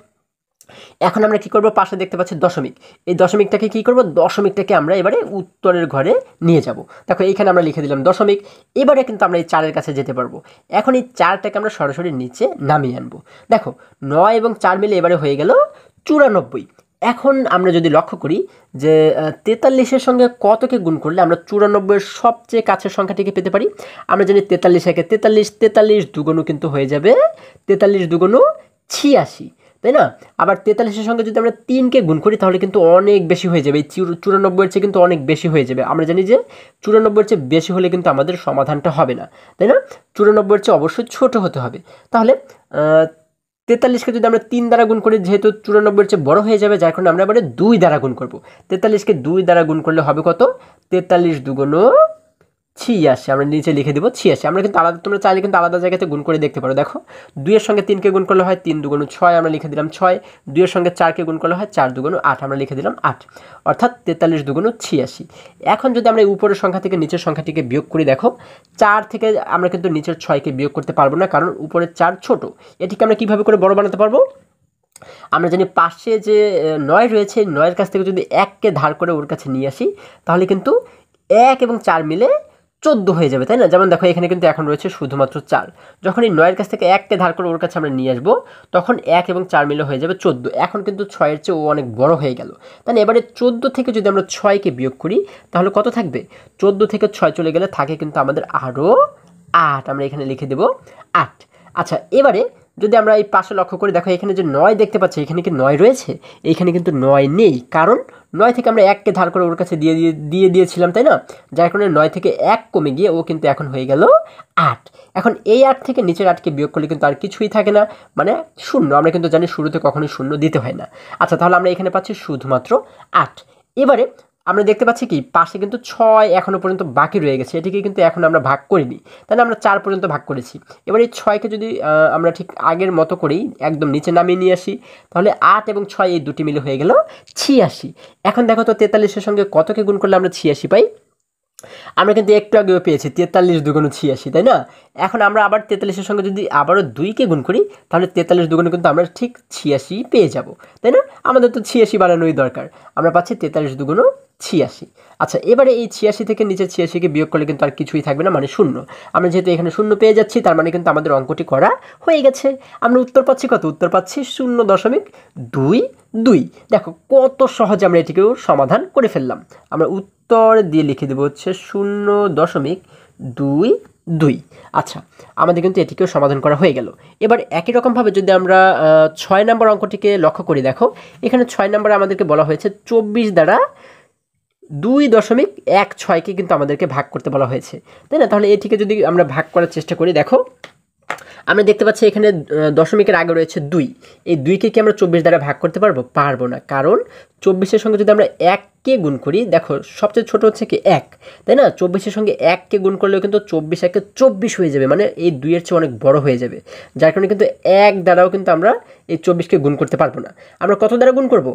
এখন আমরা কি করব? পাশে দেখতে পাচ্ছি দশমিক। এই দশমিকটাকে কি করব? দশমিকটাকে আমরা এবারে উত্তরের ঘরে নিয়ে যাব। দেখো এইখানে আমরা লিখে দিলাম দশমিক। এবারে কিন্তু আমরা এই 4-এর কাছে যেতে পারবো। এখন এই 4টাকে আমরা সরাসরি নিচে নামিয়ে আনবো। দেখো 9 এবং 4 মিলে এবারে হয়ে গেল 94। এখন আমরা যদি লক্ষ্য করি যে 43-এর সঙ্গে কতকে গুণ করলে আমরা 94-এর সবচেয়ে কাছের সংখ্যাটিকে পেতে পারি? আমরা জানি 43 একে 43, 43 দুগুণ কিন্তু হয়ে যাবে 43 দুগুণ 86, তাই না? আবার 43-এর সঙ্গে যদি আমরা 3কে গুণ করি তাহলে কিন্তু অনেক বেশি হয়ে যাবে, এই 94-এর চেয়ে কিন্তু অনেক বেশি হয়ে যাবে। আমরা জানি যে 94-এর চেয়ে বেশি হলে কিন্তু আমাদের সমাধানটা হবে না, তাই না? 94-এর চেয়ে অবশ্যই ছোট হতে হবে। তাহলে 43কে যদি আমরা 3 দ্বারা গুণ করি, যেহেতু 94-এর চেয়ে বড় হয়ে যাবে, যার কারণে আমরা এবারে 2 দ্বারা গুণ করব। 43কে 2 দ্বারা গুণ করলে হবে কত? 43 দুগুণ 86, আমরা নিচে লিখে দেবো 86। আমরা কিন্তু আলাদা, তোমরা চাইলে কিন্তু আলাদা জায়গাতে গুণ করে দেখতে পারো। দেখো 2-এর সঙ্গে 3কে গুণ করলে হয় 3 দুগুণ 6, আমরা লিখে দিলাম 6। 2-এর সঙ্গে 4কে গুণ করলে হয় 4 দুগুণ 8, আমরা লিখে দিলাম 8, অর্থাৎ 43 দুগুণ 86। এখন যদি আমরা এই উপরের সংখ্যা থেকে নিচের সংখ্যাটিকে বিয়োগ করি, দেখো 4 থেকে আমরা কিন্তু নিচের 6কে বিয়োগ করতে পারবো না, কারণ উপরের 4 ছোট। এটিকে আমরা কীভাবে করে বড় বানাতে পারবো? আমরা জানি পাশে যে 9 রয়েছে, 9-এর কাছ থেকে যদি 1কে ধার করে ওর কাছে নিয়ে আসি তাহলে কিন্তু 1 এবং 4 মিলে 14 হয়ে যাবে, তাই না? যেমন দেখো এখানে কিন্তু এখন রয়েছে শুধুমাত্র 4। যখন এই 9-এর কাছ থেকে 1কে ধার করে ওর কাছে আমরা নিয়ে আসবো তখন 1 এবং 4 মিলে হয়ে যাবে 14। এখন কিন্তু 6-এর চেয়ে ও অনেক বড় হয়ে গেল। তাহলে এবারে 14 থেকে যদি আমরা 6কে বিয়োগ করি তাহলে কত থাকবে? 14 থেকে 6 চলে গেলে থাকে কিন্তু আমাদের আরও 8, আমরা এখানে লিখে দেব 8। আচ্ছা, এবারে যদি আমরা এই পাশে লক্ষ্য করি দেখো এখানে যে 9 দেখতে পাচ্ছি এখানে কি 9 রয়েছে? এইখানে কিন্তু 9 নেই, কারণ 9 থেকে আমরা 1কে ধার করে ওর কাছে দিয়ে দিয়েছিলাম, তাই না? যার কারণে 9 থেকে 1 কমে গিয়ে ও কিন্তু এখন হয়ে গেল 8। এখন এই 8 থেকে নিচের 8কে বিয়োগ করলে কিন্তু আর কিছুই থাকে না, মানে 0। আমরা কিন্তু জানি শুরুতে কখনোই 0 দিতে হয় না। আচ্ছা, তাহলে আমরা এখানে পাচ্ছি শুধুমাত্র 8। এবারে আমরা দেখতে পাচ্ছি কি পাশে কিন্তু 6 এখনো পর্যন্ত বাকি রয়ে গেছে, এটিকে কিন্তু এখন আমরা ভাগ করিনি, তাহলে আমরা 4 পর্যন্ত ভাগ করেছি। এবার এই 6কে যদি আমরা ঠিক আগের মতো করেই একদম নিচে নামিয়ে নিয়ে আসি, তাহলে 8 এবং 6 এই দুটি মিলে হয়ে গেল 86। এখন দেখো তো 43-এর সঙ্গে কতকে গুণ করলে আমরা 86 পাই? আমরা কিন্তু একটু আগেও পেয়েছি 43 দুগুণ 86, তাই না? এখন আমরা আবার 43-এর সঙ্গে যদি আবারও 2কে গুণ করি, তাহলে 43 দুগুণে কিন্তু আমরা ঠিক 86 পেয়ে যাব, তাই না? আমাদের তো 86 বানানোই দরকার। আমরা পাচ্ছি 43 দুগুণ 86। আচ্ছা, এবারে এই 86 থেকে নিচের 86কে বিয়োগ করলে কিন্তু আর কিছুই থাকবে না, মানে 0। আমরা যেহেতু এখানে 0 পেয়ে যাচ্ছি, তার মানে কিন্তু আমাদের অঙ্কটি করা হয়ে গেছে। আমরা উত্তর পাচ্ছি কত? উত্তর পাচ্ছি 0.22। দেখো কত সহজে আমরা এটিকেও সমাধান করে ফেললাম। আমরা উত্তর দিয়ে লিখে দেবো হচ্ছে 0.22। আচ্ছা, আমাদের কিন্তু এটিকেও সমাধান করা হয়ে গেল। এবার একই রকমভাবে যদি আমরা 6 নম্বর অঙ্কটিকে লক্ষ্য করি, দেখো এখানে 6 নম্বরে আমাদেরকে বলা হয়েছে 24 দ্বারা 2.16কে কিন্তু আমাদেরকে ভাগ করতে বলা হয়েছে, তাই না? তাহলে এটিকে যদি আমরা ভাগ করার চেষ্টা করি, দেখো আমরা দেখতে পাচ্ছি এখানে দশমিকের আগে রয়েছে 2। এই 2কে কি আমরা 24 দ্বারা ভাগ করতে পারবো? পারবো না, কারণ 24-এর সঙ্গে যদি আমরা 1কে গুণ করি, দেখো সবচেয়ে ছোট হচ্ছে কি 1, তাই না? 24-এর সঙ্গে 1কে গুণ করলেও কিন্তু 24 একে 24 হয়ে যাবে, মানে এই 2-এর চেয়ে অনেক বড় হয়ে যাবে। যার কারণে কিন্তু 1 দ্বারাও কিন্তু আমরা এই 24কে গুণ করতে পারবো না। আমরা কত দ্বারা গুণ করব?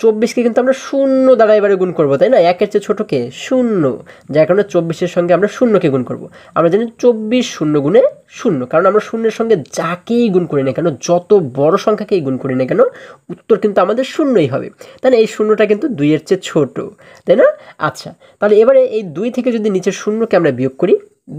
24কে কিন্তু আমরা 0 দ্বারা এবারে গুণ করবো, তাই না? 1-এর চেয়ে ছোট কে? 0। যার কারণে 24-এর সঙ্গে আমরা 0কে গুণ করব। আমরা জানি 24 0 গুণে 0, কারণ আমরা 0-এর সঙ্গে যাকেই গুণ করি না কেন, যত বড় সংখ্যাকেই গুণ করি না কেন, উত্তর কিন্তু আমাদের 0ই হবে, তাই না? এই 0টা কিন্তু 2-এর চেয়ে ছোট, তাই না? আচ্ছা, তাহলে এবারে এই 2 থেকে যদি নিচের 0কে আমরা বিয়োগ করি,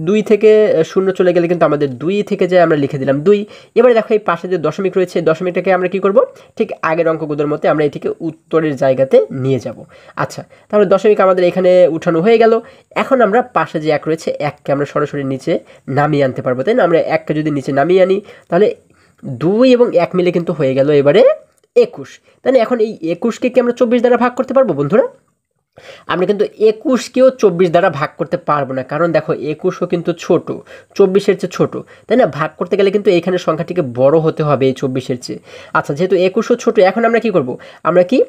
2 থেকে 0 চলে গেলে কিন্তু আমাদের 2 থেকে যায়, আমরা লিখে দিলাম 2। এবারে দেখো এই পাশে যে দশমিক রয়েছে, দশমিকটাকে আমরা কি করব? ঠিক আগের অঙ্কগুলোর মতো আমরা এটিকে উত্তরের জায়গাতে নিয়ে যাব। আচ্ছা, তাহলে দশমিক আমাদের এখানে উঠানো হয়ে গেল। এখন আমরা পাশে যে 1 রয়েছে, 1কে আমরা সরাসরি নিচে নামিয়ে আনতে পারবো, তাই না? আমরা 1কে যদি নিচে নামিয়ে আনি, তাহলে 2 এবং 1 মিলে কিন্তু হয়ে গেল এবারে 21, তাই না? এখন এই 21কে কি আমরা 24 দ্বারা ভাগ করতে পারবো বন্ধুরা? আমরা কিন্তু 21কেও 24 দ্বারা ভাগ করতে পারবো না, কারণ দেখো 21ও কিন্তু ছোট, 24-এর চেয়ে ছোট, তাই না? ভাগ করতে গেলে কিন্তু এইখানে সংখ্যাটিকে বড় হতে হবে এই 24-এর চেয়ে। আচ্ছা, যেহেতু 21ও ছোট, এখন আমরা কি করব? আমরা কি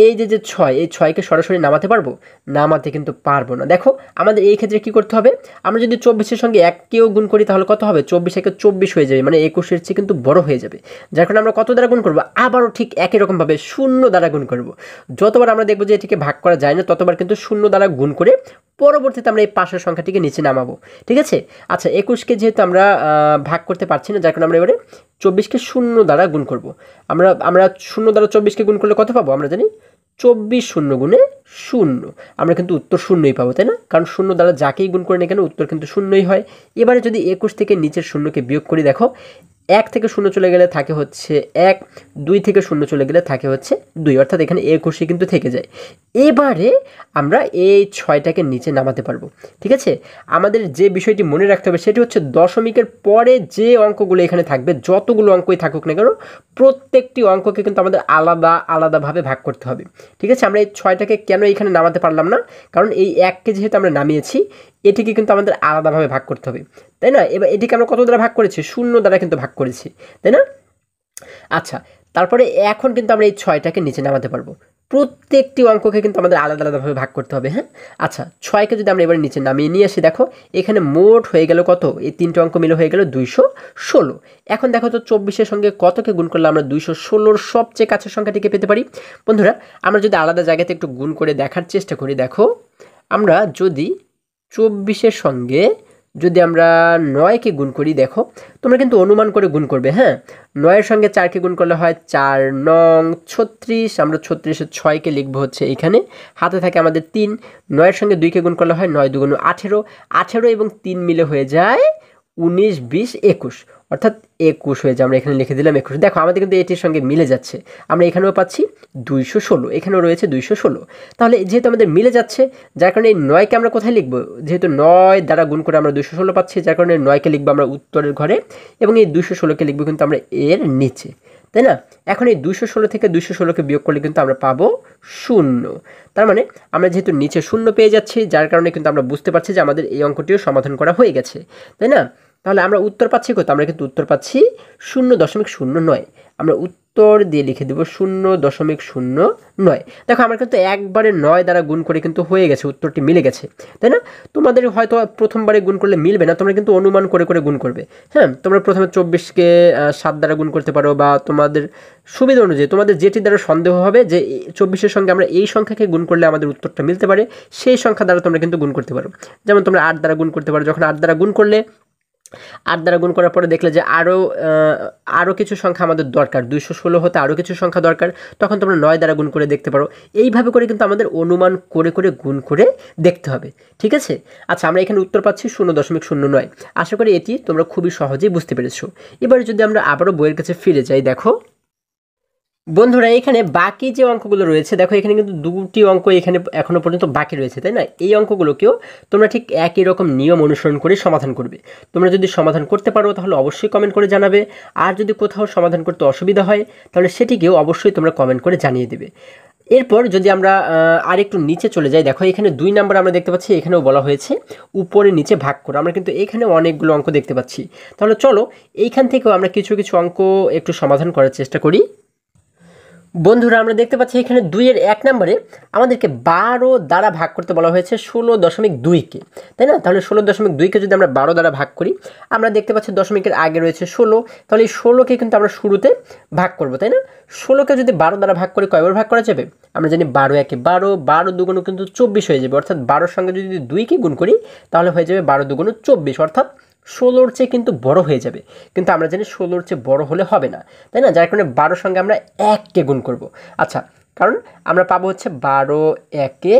এই যে 6, এই 6কে সরাসরি নামাতে পারবো? নামাতে কিন্তু পারবো না। দেখো আমাদের এই ক্ষেত্রে কি করতে হবে? আমরা যদি 24-এর সঙ্গে 1কেও গুণ করি, তাহলে কত হবে? 24 একে 24 হয়ে যাবে, মানে 21-এর চেয়ে কিন্তু বড় হয়ে যাবে। যার কারণে আমরা কত দ্বারা গুণ করবো? আবারও ঠিক একই রকমভাবে 0 দ্বারা গুণ করব। যতবার আমরা দেখবো যে এটিকে ভাগ করা যায় না, ততবার কিন্তু 0 দ্বারা গুণ করে পরবর্তীতে আমরা এই পাশের সংখ্যাটিকে নিচে নামাবো, ঠিক আছে? আচ্ছা, 21কে যেহেতু আমরা ভাগ করতে পারছি না, যার কারণে আমরা এবারে 24কে 0 দ্বারা গুণ করব। আমরা 0 দ্বারা 24কে গুণ করলে কত পাবো? আমরা জানি 24 0 গুণে 0। আমরা কিন্তু উত্তর 0ই পাবো, তাই না? কারণ 0 দ্বারা যাকেই গুণ করি না কেন, উত্তর কিন্তু 0ই হয়। এবারে যদি 21 থেকে নিচের 0কে বিয়োগ করি, দেখো 1 থেকে 0 চলে গেলে থাকে হচ্ছে 1, 2 থেকে 0 চলে গেলে থাকে হচ্ছে 2, অর্থাৎ এখানে 21ই কিন্তু থেকে যায়। এবারে আমরা এই 6টাকে নিচে নামাতে পারবো, ঠিক আছে? আমাদের যে বিষয়টি মনে রাখতে হবে সেটি হচ্ছে দশমিকের পরে যে অঙ্কগুলো এখানে থাকবে, যতগুলো অঙ্কই থাকুক না কেন, প্রত্যেকটি অঙ্ককে কিন্তু আমাদের আলাদা আলাদাভাবে ভাগ করতে হবে, ঠিক আছে? আমরা এই 6টাকে কেন এখানে নামাতে পারলাম না? কারণ এই 1কে যেহেতু আমরা নামিয়েছি, এটিকে কিন্তু আমাদের আলাদাভাবে ভাগ করতে হবে, তাই না? এবার এটিকে আমরা কত দ্বারা ভাগ করেছি? 0 দ্বারা কিন্তু ভাগ করেছি, তাই না? আচ্ছা, তারপরে এখন কিন্তু আমরা এই 6টাকে নিচে নামাতে পারবো। প্রত্যেকটি অঙ্ককে কিন্তু আমাদের আলাদা আলাদাভাবে ভাগ করতে হবে, হ্যাঁ? আচ্ছা, 6কে যদি আমরা এবার নিচে নামিয়ে নিয়ে আসি, দেখো এখানে মোট হয়ে গেল কত? এই 3টে অঙ্ক মিলে হয়ে গেল 216। এখন দেখো তো 24-এর সঙ্গে কতকে গুণ করলে আমরা 216-র সবচেয়ে কাছের সংখ্যাটিকে পেতে পারি? বন্ধুরা, আমরা যদি আলাদা জায়গাতে একটু গুণ করে দেখার চেষ্টা করি, দেখো আমরা যদি 24-এর সঙ্গে যদি আমরা 9কে গুণ করি, দেখো তোমরা কিন্তু অনুমান করে গুণ করবে, হ্যাঁ? 9-এর সঙ্গে 4কে গুণ করলে হয় 4 9 36। আমরা 36-এর 6কে লিখবো হচ্ছে এইখানে, হাতে থাকে আমাদের 3। 9-এর সঙ্গে 2কে গুণ করলে হয় 9 2 18, 18 এবং 3 মিলে হয়ে যায় 19 20 21, অর্থাৎ 21 হয়ে যায়। আমরা এখানে লিখে দিলাম 21। দেখো আমাদের কিন্তু এটির সঙ্গে মিলে যাচ্ছে। আমরা এখানেও পাচ্ছি 216, এখানেও রয়েছে 216। তাহলে যেহেতু আমাদের মিলে যাচ্ছে, যার কারণে এই 9কে আমরা কোথায় লিখবো? যেহেতু 9 দ্বারা গুণ করে আমরা 216 পাচ্ছি, যার কারণে 9কে লিখবো আমরা উত্তরের ঘরে এবং এই 216কে লিখবো কিন্তু আমরা এর নিচে, তাই না? এখন এই 216 থেকে 216কে বিয়োগ করলে কিন্তু আমরা পাবো 0। তার মানে আমরা যেহেতু নিচে 0 পেয়ে যাচ্ছি, যার কারণে কিন্তু আমরা বুঝতে পারছি যে আমাদের এই অঙ্কটিও সমাধান করা হয়ে গেছে, তাই না? তাহলে আমরা উত্তর পাচ্ছি কত? আমরা কিন্তু উত্তর পাচ্ছি 0.09। আমরা উত্তর দিয়ে লিখে দেবো 0.09। দেখো আমরা কিন্তু একবারে 9 দ্বারা গুণ করে কিন্তু হয়ে গেছে, উত্তরটি মিলে গেছে, তাই না? তোমাদের হয়তো প্রথমবারে গুণ করলে মিলবে না, তোমরা কিন্তু অনুমান করে করে গুণ করবে। হ্যাঁ, তোমরা প্রথমে 24কে 7 দ্বারা গুণ করতে পারো, বা তোমাদের সুবিধা অনুযায়ী তোমাদের যেটি দ্বারা সন্দেহ হবে যে 24-এর সঙ্গে আমরা এই সংখ্যাকে গুণ করলে আমাদের উত্তরটা মিলতে পারে, সেই সংখ্যা দ্বারা তোমরা কিন্তু গুণ করতে পারো। যেমন তোমরা 8 দ্বারা গুণ করতে পারো। যখন 8 দ্বারা গুণ করলে, 8 দ্বারা গুণ করার পরে দেখলে যে আরও কিছু সংখ্যা আমাদের দরকার, 216 হতে আরও কিছু সংখ্যা দরকার, তখন তোমরা 9 দ্বারা গুণ করে দেখতে পারো। এইভাবে করে কিন্তু আমাদের অনুমান করে করে গুণ করে দেখতে হবে, ঠিক আছে? আচ্ছা, আমরা এখানে উত্তর পাচ্ছি 0.09। আশা করি এটি তোমরা খুবই সহজেই বুঝতে পেরেছো। এবারে যদি আমরা আবারও বইয়ের কাছে ফিরে যাই, দেখো বন্ধুরা এখানে বাকি যে অঙ্কগুলো রয়েছে, দেখো এখানে কিন্তু 2টি অঙ্ক এখানে এখনো পর্যন্ত বাকি রয়েছে, তাই না? এই অঙ্কগুলোকেও তোমরা ঠিক একই রকম নিয়ম অনুসরণ করে সমাধান করবে। তোমরা যদি সমাধান করতে পারো তাহলে অবশ্যই কমেন্ট করে জানাবে, আর যদি কোথাও সমাধান করতে অসুবিধা হয় তাহলে সেটিকেও অবশ্যই তোমরা কমেন্ট করে জানিয়ে দেবে। এরপর যদি আমরা আরেকটু নিচে চলে যাই, দেখো এখানে 2 নাম্বার আমরা দেখতে পাচ্ছি, এখানেও বলা হয়েছে উপরে নিচে ভাগ করো। আমরা কিন্তু এখানে অনেকগুলো অঙ্ক দেখতে পাচ্ছি। তাহলে চলো এইখান থেকেও আমরা কিছু কিছু অঙ্ক একটু সমাধান করার চেষ্টা করি। বন্ধুরা আমরা দেখতে পাচ্ছি এখানে 2-এর 1 নম্বরে আমাদেরকে 12 দ্বারা ভাগ করতে বলা হয়েছে 16.2কে, তাই না? তাহলে 16.2কে যদি আমরা 12 দ্বারা ভাগ করি, আমরা দেখতে পাচ্ছি দশমিকের আগে রয়েছে 16, তাহলে এই 16কে কিন্তু আমরা শুরুতে ভাগ করব, তাই না? 16কে যদি 12 দ্বারা ভাগ করে কয়বার ভাগ করা যাবে? আমরা জানি 12 একে 12, 12 দুগুণ কিন্তু 24 হয়ে যাবে, অর্থাৎ 12-র সঙ্গে যদি 2কে গুণ করি তাহলে হয়ে যাবে 12 দুগুণ 24, অর্থাৎ 16-র চেয়ে কিন্তু বড় হয়ে যাবে। কিন্তু আমরা জানি 16-র চেয়ে বড় হলে হবে না, তাই না? যার কারণে 12-র সঙ্গে আমরা 1কে গুণ করব। আচ্ছা, কারণ আমরা পাবো হচ্ছে 12 একে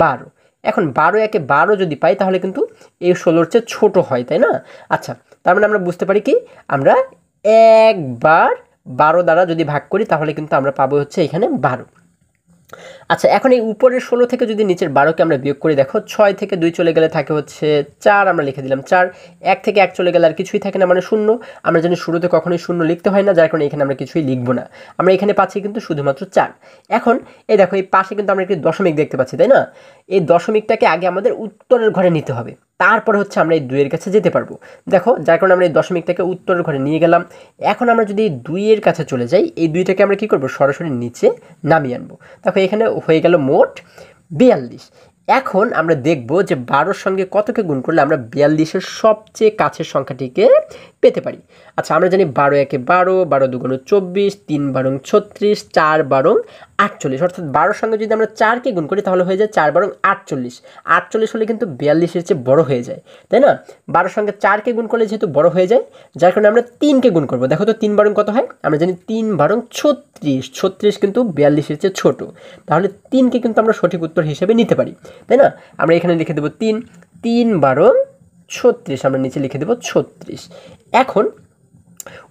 12। এখন 12 একে 12 যদি পাই তাহলে কিন্তু এই 16-র চেয়ে ছোট হয়, তাই না? আচ্ছা, তার মানে আমরা বুঝতে পারি কি, আমরা একবার 12 দ্বারা যদি ভাগ করি তাহলে কিন্তু আমরা পাবো হচ্ছে এখানে 12। আচ্ছা, এখন এই উপরের 16 থেকে যদি নিচের 12কে আমরা বিয়োগ করি, দেখো 6 থেকে 2 চলে গেলে থাকে হচ্ছে 4, আমরা লিখে দিলাম 4। 1 থেকে 1 চলে গেলে আর কিছুই থাকে না, মানে 0। আমরা জানি শুরুতে কখনোই 0 লিখতে হয় না, যার কারণে এখানে আমরা কিছুই লিখবো না। আমরা এখানে পাচ্ছি কিন্তু শুধুমাত্র 4। এখন এই দেখো এই পাশে কিন্তু আমরা একটি দশমিক দেখতে পাচ্ছি, তাই না? এই দশমিকটাকে আগে আমাদের উত্তরের ঘরে নিতে হবে, তারপরে হচ্ছে আমরা এই 2-এর কাছে যেতে পারবো। দেখো যার কারণে আমরা এই দশমিকটাকে উত্তরের ঘরে নিয়ে গেলাম। এখন আমরা যদি এই 2-এর কাছে চলে যাই, এই 2টাকে আমরা কী করবো? সরাসরি নিচে নামিয়ে আনবো। দেখো এখানে হয়ে গেল মোট 42। এখন আমরা দেখব যে 12-র সঙ্গে কতকে গুণ করলে আমরা 42-এর সবচেয়ে কাছের সংখ্যাটিকে পেতে পারি। আচ্ছা, আমরা জানি 12 একে 12, 12 দুগুণ 24, 3 বারং 36, 4 বারং 48, অর্থাৎ 12-র সঙ্গে যদি আমরা 4কে গুণ করি তাহলে হয়ে যায় 4 বারং 48। 48 হলে কিন্তু 42-এর চেয়ে বড় হয়ে যায়, তাই না? 12-র সঙ্গে 4কে গুণ করলে যেহেতু বড় হয়ে যায়, যার কারণে আমরা 3কে গুণ করবো। দেখো তো 3 বারং কত হয়? আমরা জানি 3 বারং 36, 36 কিন্তু 42-এর চেয়ে ছোট, তাহলে 3কে কিন্তু আমরা সঠিক উত্তর হিসেবে নিতে পারি, তাই না? আমরা এখানে লিখে দেবো 3, 3 বারং 36, আমরা নিচে লিখে দেবো 36। এখন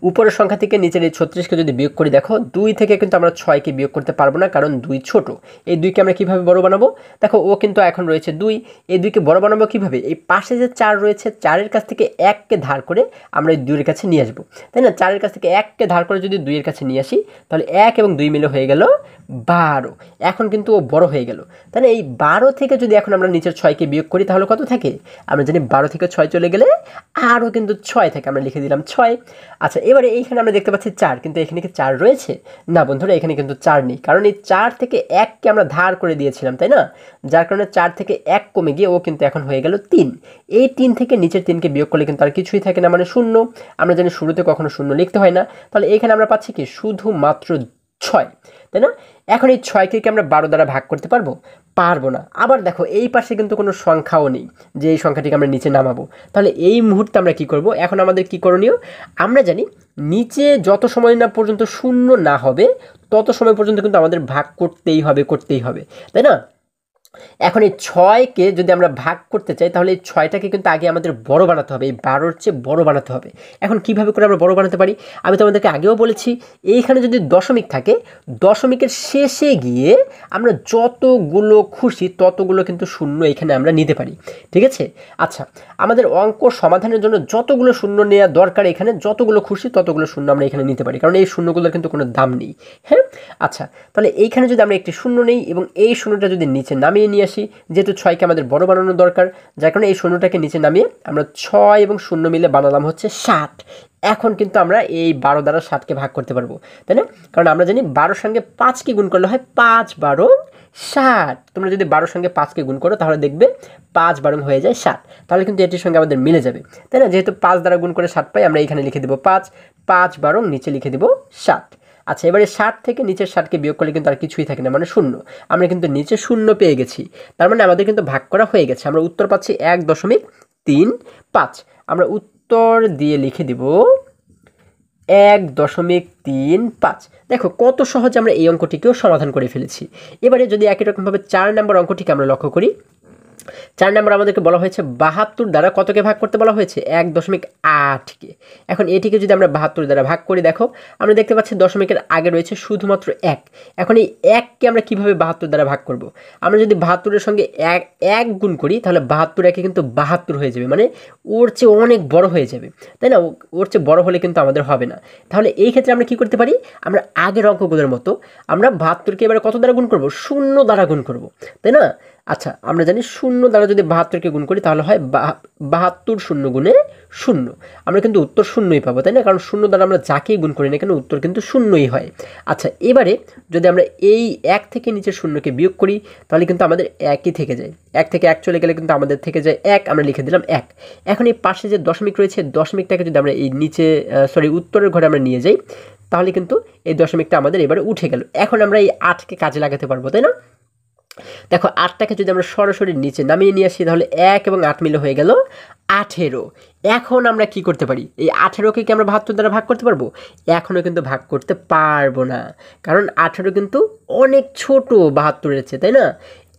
উপরের সংখ্যা থেকে নিচের এই 36কে যদি বিয়োগ করি, দেখো 2 থেকে কিন্তু আমরা 6কে বিয়োগ করতে পারবো না, কারণ 2 ছোট। এই 2কে আমরা কীভাবে বড় বানাবো? দেখো ও কিন্তু এখন রয়েছে 2, এই 2কে বড় বানাবো কীভাবে? এই পাশে যে 4 রয়েছে, 4-এর কাছ থেকে 1কে ধার করে আমরা এই 2-এর কাছে নিয়ে আসবো, তাই না? 4-এর কাছ থেকে 1কে ধার করে যদি 2-এর কাছে নিয়ে আসি তাহলে 1 এবং 2 মিলে হয়ে গেল 12। এখন কিন্তু ও বড় হয়ে গেল, তাহলে এই 12 থেকে যদি এখন আমরা নিচের 6কে বিয়োগ করি তাহলে কত থাকে? আমরা জানি 12 থেকে 6 চলে গেলে আরও কিন্তু 6 থাকে, আমরা লিখে দিলাম 6। আচ্ছা, এবারে এইখানে আমরা দেখতে পাচ্ছি 4, কিন্তু এখানে কি 4 রয়েছে? না বন্ধুরা, এখানে কিন্তু 4 নেই, কারণ এই 4 থেকে 1কে আমরা ধার করে দিয়েছিলাম, তাই না? যার কারণে 4 থেকে 1 কমে গিয়ে ও কিন্তু এখন হয়ে গেল 3। এই 3 থেকে নিচের 3কে বিয়োগ করলে কিন্তু আর কিছুই থাকে না, মানে 0। আমরা জানি শুরুতে কখনো 0 লিখতে হয় না, তাহলে এখানে আমরা পাচ্ছি কি? শুধুমাত্র 6, তাই না? এখন এই 6কে কি আমরা 12 দ্বারা ভাগ করতে পারবো? পারবো না। আবার দেখো এই পাশে কিন্তু কোনো সংখ্যাও নেই যে এই সংখ্যাটিকে আমরা নিচে নামাবো, তাহলে এই মুহূর্তে আমরা কি করব? এখন আমাদের কি করণীয়? আমরা জানি নিচে যত সময় না পর্যন্ত 0 না হবে তত সময় পর্যন্ত কিন্তু আমাদের ভাগ করতেই হবে, তাই না? এখন এই 6কে যদি আমরা ভাগ করতে চাই তাহলে এই 6টাকে কিন্তু আগে আমাদের বড় বানাতে হবে, এই 12-র চেয়ে বড় বানাতে হবে। এখন কিভাবে করে আমরা বড় বানাতে পারি? আমি তোমাদেরকে আগেও বলেছি, এইখানে যদি দশমিক থাকে, দশমিকের শেষে গিয়ে আমরা যতগুলো খুশি ততগুলো কিন্তু শূন্য এখানে আমরা নিতে পারি। ঠিক আছে? আচ্ছা, আমাদের অঙ্ক সমাধানের জন্য যতগুলো শূন্য নেওয়া দরকার, এখানে যতগুলো খুশি ততগুলো শূন্য আমরা এখানে নিতে পারি, কারণ এই শূন্যগুলোর কিন্তু কোনো দাম নেই। হ্যাঁ, আচ্ছা, তাহলে এইখানে যদি আমরা একটি শূন্য নেই এবং এই শূন্যটা যদি নিচে নামিয়ে নিয়ে আসি, যেহেতু 6কে আমাদের বড় বানানো দরকার, যার কারণে এই শূন্যটাকে নিচে নামিয়ে আমরা 6 এবং শূন্য মিলে বানালাম হচ্ছে 7। এখন কিন্তু আমরা এই 12 দ্বারা 7কে ভাগ করতে পারবো, তাই না? কারণ আমরা জানি 12-র সঙ্গে 5কে গুণ করলে হয় 5-12 60। তোমরা যদি 12-র সঙ্গে 5কে গুণ করো তাহলে দেখবে 5-12 হয়ে যায় 7, তাহলে কিন্তু এটির সঙ্গে আমাদের মিলে যাবে, তাই না? যেহেতু 5 দ্বারা গুণ করে 7 পাই, আমরা এখানে লিখে দেবো 5, 5-12 নিচে লিখে দেবো 7। আচ্ছা, এবারে 60 থেকে নিচের 60কে বিয়োগ করলে কিন্তু আর কিছুই থাকে না, মানে শূন্য। আমরা কিন্তু নিচে শূন্য পেয়ে গেছি, তার মানে আমাদের কিন্তু ভাগ করা হয়ে গেছে। আমরা উত্তর পাচ্ছি 1.35। আমরা উত্তর দিয়ে লিখে দিব 1.35। দেখো কত সহজে আমরা এই অঙ্কটিকেও সমাধান করে ফেলেছি। এবারে যদি একই রকমভাবে 4 নম্বর অঙ্কটিকে আমরা লক্ষ্য করি, 4 নম্বর আমাদেরকে বলা হয়েছে 72 দ্বারা কতকে ভাগ করতে বলা হয়েছে? 1.8কে। এখন এটিকে যদি আমরা 72 দ্বারা ভাগ করি, দেখো আমরা দেখতে পাচ্ছি দশমিকের আগে রয়েছে শুধুমাত্র 1। এখন এই 1কে আমরা কিভাবে 72 দ্বারা ভাগ করব? আমরা যদি 72-এর সঙ্গে 1 গুণ করি তাহলে 72 একে কিন্তু 72 হয়ে যাবে, মানে ওর চেয়ে অনেক বড় হয়ে যাবে, তাই না? ওর চেয়ে বড় হলে কিন্তু আমাদের হবে না। তাহলে এই ক্ষেত্রে আমরা কি করতে পারি? আমরা আগের অঙ্কগুলোর মতো আমরা 72কে এবারে কত দ্বারা গুণ করব? 0 দ্বারা গুণ করব, তাই না? আচ্ছা, আমরা জানি 0 দ্বারা যদি 72কে গুণ করি তাহলে হয় 72 শূন্য গুণে 0। আমরা কিন্তু উত্তর শূন্যই পাবো, তাই না? কারণ 0 দ্বারা আমরা যাকেই গুণ করি না কেন উত্তর কিন্তু শূন্যই হয়। আচ্ছা, এবারে যদি আমরা এই 1 থেকে নিচের শূন্যকে বিয়োগ করি তাহলে কিন্তু আমাদের 1ই থেকে যায়। 1 থেকে 1 চলে গেলে কিন্তু আমাদের থেকে যায় 1, আমরা লিখে দিলাম 1। এখন এই পাশে যে দশমিক রয়েছে, দশমিকটাকে যদি আমরা এই নিচে উত্তরের ঘরে আমরা নিয়ে যাই তাহলে কিন্তু এই দশমিকটা আমাদের এবারে উঠে গেল। এখন আমরা এই 8কে কাজে লাগাতে পারবো, তাই না? দেখো 8টাকে যদি আমরা সরাসরি নিচে নামিয়ে নিয়ে আসি তাহলে 1 এবং 8 মিলে হয়ে গেল 18। এখন আমরা কি করতে পারি? এই 18কে কি আমরা 72 দ্বারা ভাগ করতে পারবো? এখনও কিন্তু ভাগ করতে পারবো না, কারণ 18 কিন্তু অনেক ছোট 72-এর চেয়ে, তাই না?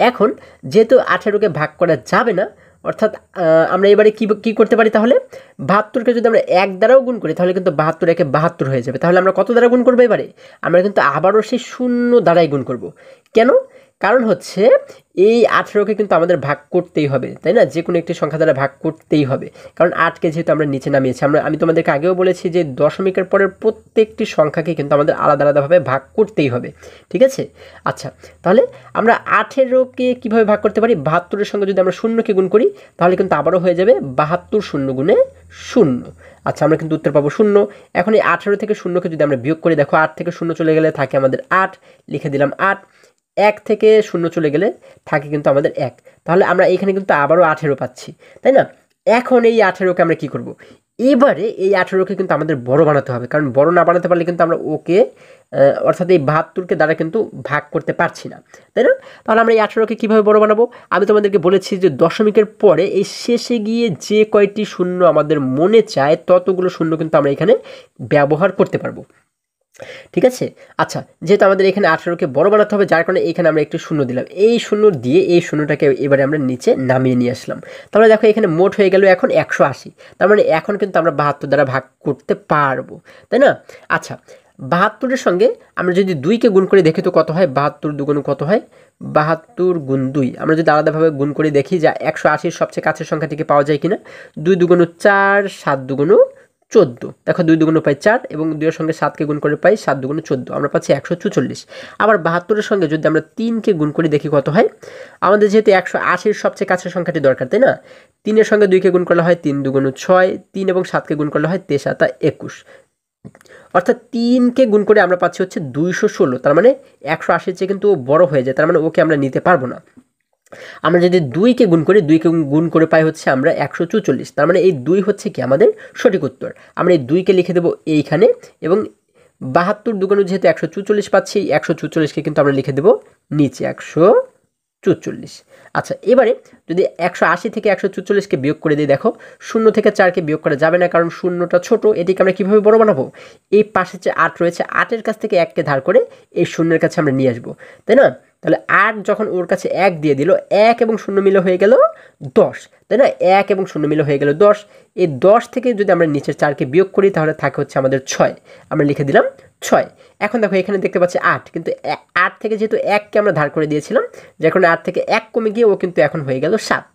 এখন যেহেতু 18কে ভাগ করা যাবে না, অর্থাৎ আমরা এবারে কি করতে পারি? তাহলে 72কে যদি আমরা 1 দ্বারাও গুণ করি তাহলে কিন্তু 72 একে 72 হয়ে যাবে। তাহলে আমরা কত দ্বারা গুণ করবো এবারে? আমরা কিন্তু আবারও সেই 0 দ্বারাই গুণ করব। কেন? কারণ হচ্ছে এই 18কে কিন্তু আমাদের ভাগ করতেই হবে, তাই না? যে কোনো একটি সংখ্যা দ্বারা ভাগ করতেই হবে, কারণ 8কে যেহেতু আমরা নিচে নামিয়েছি। আমি তোমাদেরকে আগেও বলেছি যে দশমিকের পরের প্রত্যেকটি সংখ্যাকে কিন্তু আমাদের আলাদা আলাদাভাবে ভাগ করতেই হবে, ঠিক আছে? আচ্ছা, তাহলে আমরা 18কে কীভাবে ভাগ করতে পারি? 72-এর সঙ্গে যদি আমরা শূন্যকে গুণ করি তাহলে কিন্তু আবারও হয়ে যাবে 72 শূন্য গুণে 0। আচ্ছা, আমরা কিন্তু উত্তর পাবো 0। এখন এই 18 থেকে 0কে যদি আমরা বিয়োগ করি, দেখো 8 থেকে 0 চলে গেলে থাকে আমাদের 8, লিখে দিলাম 8। 1 থেকে 0 চলে গেলে থাকে কিন্তু আমাদের 1, তাহলে আমরা এখানে কিন্তু আবারও 18 পাচ্ছি, তাই না? এখন এই 18কে আমরা কি করব? এবারে এই 18কে কিন্তু আমাদের বড় বানাতে হবে, কারণ বড় না বানাতে পারলে কিন্তু আমরা ওকে অর্থাৎ এই 72কে দ্বারা কিন্তু ভাগ করতে পারছি না, তাই না? তাহলে আমরা এই 18কে কীভাবে বড় বানাবো? আমি তোমাদেরকে বলেছি যে দশমিকের পরে এই শেষে গিয়ে যে কয়টি শূন্য আমাদের মনে চায় ততগুলো শূন্য কিন্তু আমরা এখানে ব্যবহার করতে পারবো, ঠিক আছে? আচ্ছা, যেহেতু আমাদের এখানে 18কে বড় বানাতে হবে, যার কারণে এখানে আমরা একটু শূন্য দিলাম। এই শূন্য দিয়ে এই শূন্যটাকে এবারে আমরা নিচে নামিয়ে নিয়ে আসলাম। তাহলে দেখো এখানে মোট হয়ে গেল এখন 180। তার মানে এখন কিন্তু আমরা 72 দ্বারা ভাগ করতে পারবো, তাই না? আচ্ছা, 72-এর সঙ্গে আমরা যদি 2কে গুণ করে দেখি তো কত হয়? 72 দুগুণ কত হয়? 72 গুণ 2। আমরা যদি আলাদাভাবে গুণ করে দেখি যে 180-র সবচেয়ে কাছের সংখ্যাটিকে পাওয়া যায় কিনা। 2 দুগুণ 4, 7 দুগুণ 14। দেখো 2 দুগুণ পাই 4 এবং 2-এর সঙ্গে 7কে গুণ করে পাই 7 দুগুণ 14, আমরা পাচ্ছি 144। আবার 72-এর সঙ্গে যদি আমরা 3কে গুণ করে দেখি কত হয়? আমাদের যেহেতু 180-র সবচেয়ে কাছের সংখ্যাটি দরকার, তাই না? 3-এর সঙ্গে 2কে গুণ করলে হয় 3 দুগুণ 6, 3 এবং 7কে গুণ করলে হয় 3 7 21, অর্থাৎ 3কে গুণ করে আমরা পাচ্ছি হচ্ছে 216। তার মানে 180-র চেয়ে কিন্তু ও বড় হয়ে যায়, তার মানে ওকে আমরা নিতে পারবো না। আমরা যদি 2কে গুণ করি, 2কে গুণ করে পাই হচ্ছে আমরা 144। তার মানে এই 2 হচ্ছে কি আমাদের সঠিক উত্তর। আমরা এই 2কে লিখে দেবো এইখানে এবং 72 দুগুণ যেহেতু 144 পাচ্ছি, 144কে কিন্তু আমরা লিখে দেবো নিচে 144। আচ্ছা, এবারে যদি 180 থেকে 144কে বিয়োগ করে দিই, দেখো 0 থেকে 4কে বিয়োগ করা যাবে না, কারণ শূন্যটা ছোট। এটিকে আমরা কীভাবে বড় বানাবো? এই পাশে যে 8 রয়েছে, 8-এর কাছ থেকে 1কে ধার করে এই শূন্যের কাছে আমরা নিয়ে আসবো, তাই না? তাহলে 8 যখন ওর কাছে 1 দিয়ে দিল, 1 এবং 0 মিলে হয়ে গেল 10, তাই না? 1 এবং 0 মিলে হয়ে গেল 10। এই 10 থেকে যদি আমরা নিচের 4কে বিয়োগ করি তাহলে থাকে হচ্ছে আমাদের 6, আমরা লিখে দিলাম 6। এখন দেখো এখানে দেখতে পাচ্ছি 8, কিন্তু 8 থেকে যেহেতু 1কে আমরা ধার করে দিয়েছিলাম, যার কারণে 8 থেকে 1 কমে গিয়ে ও কিন্তু এখন হয়ে গেল 7।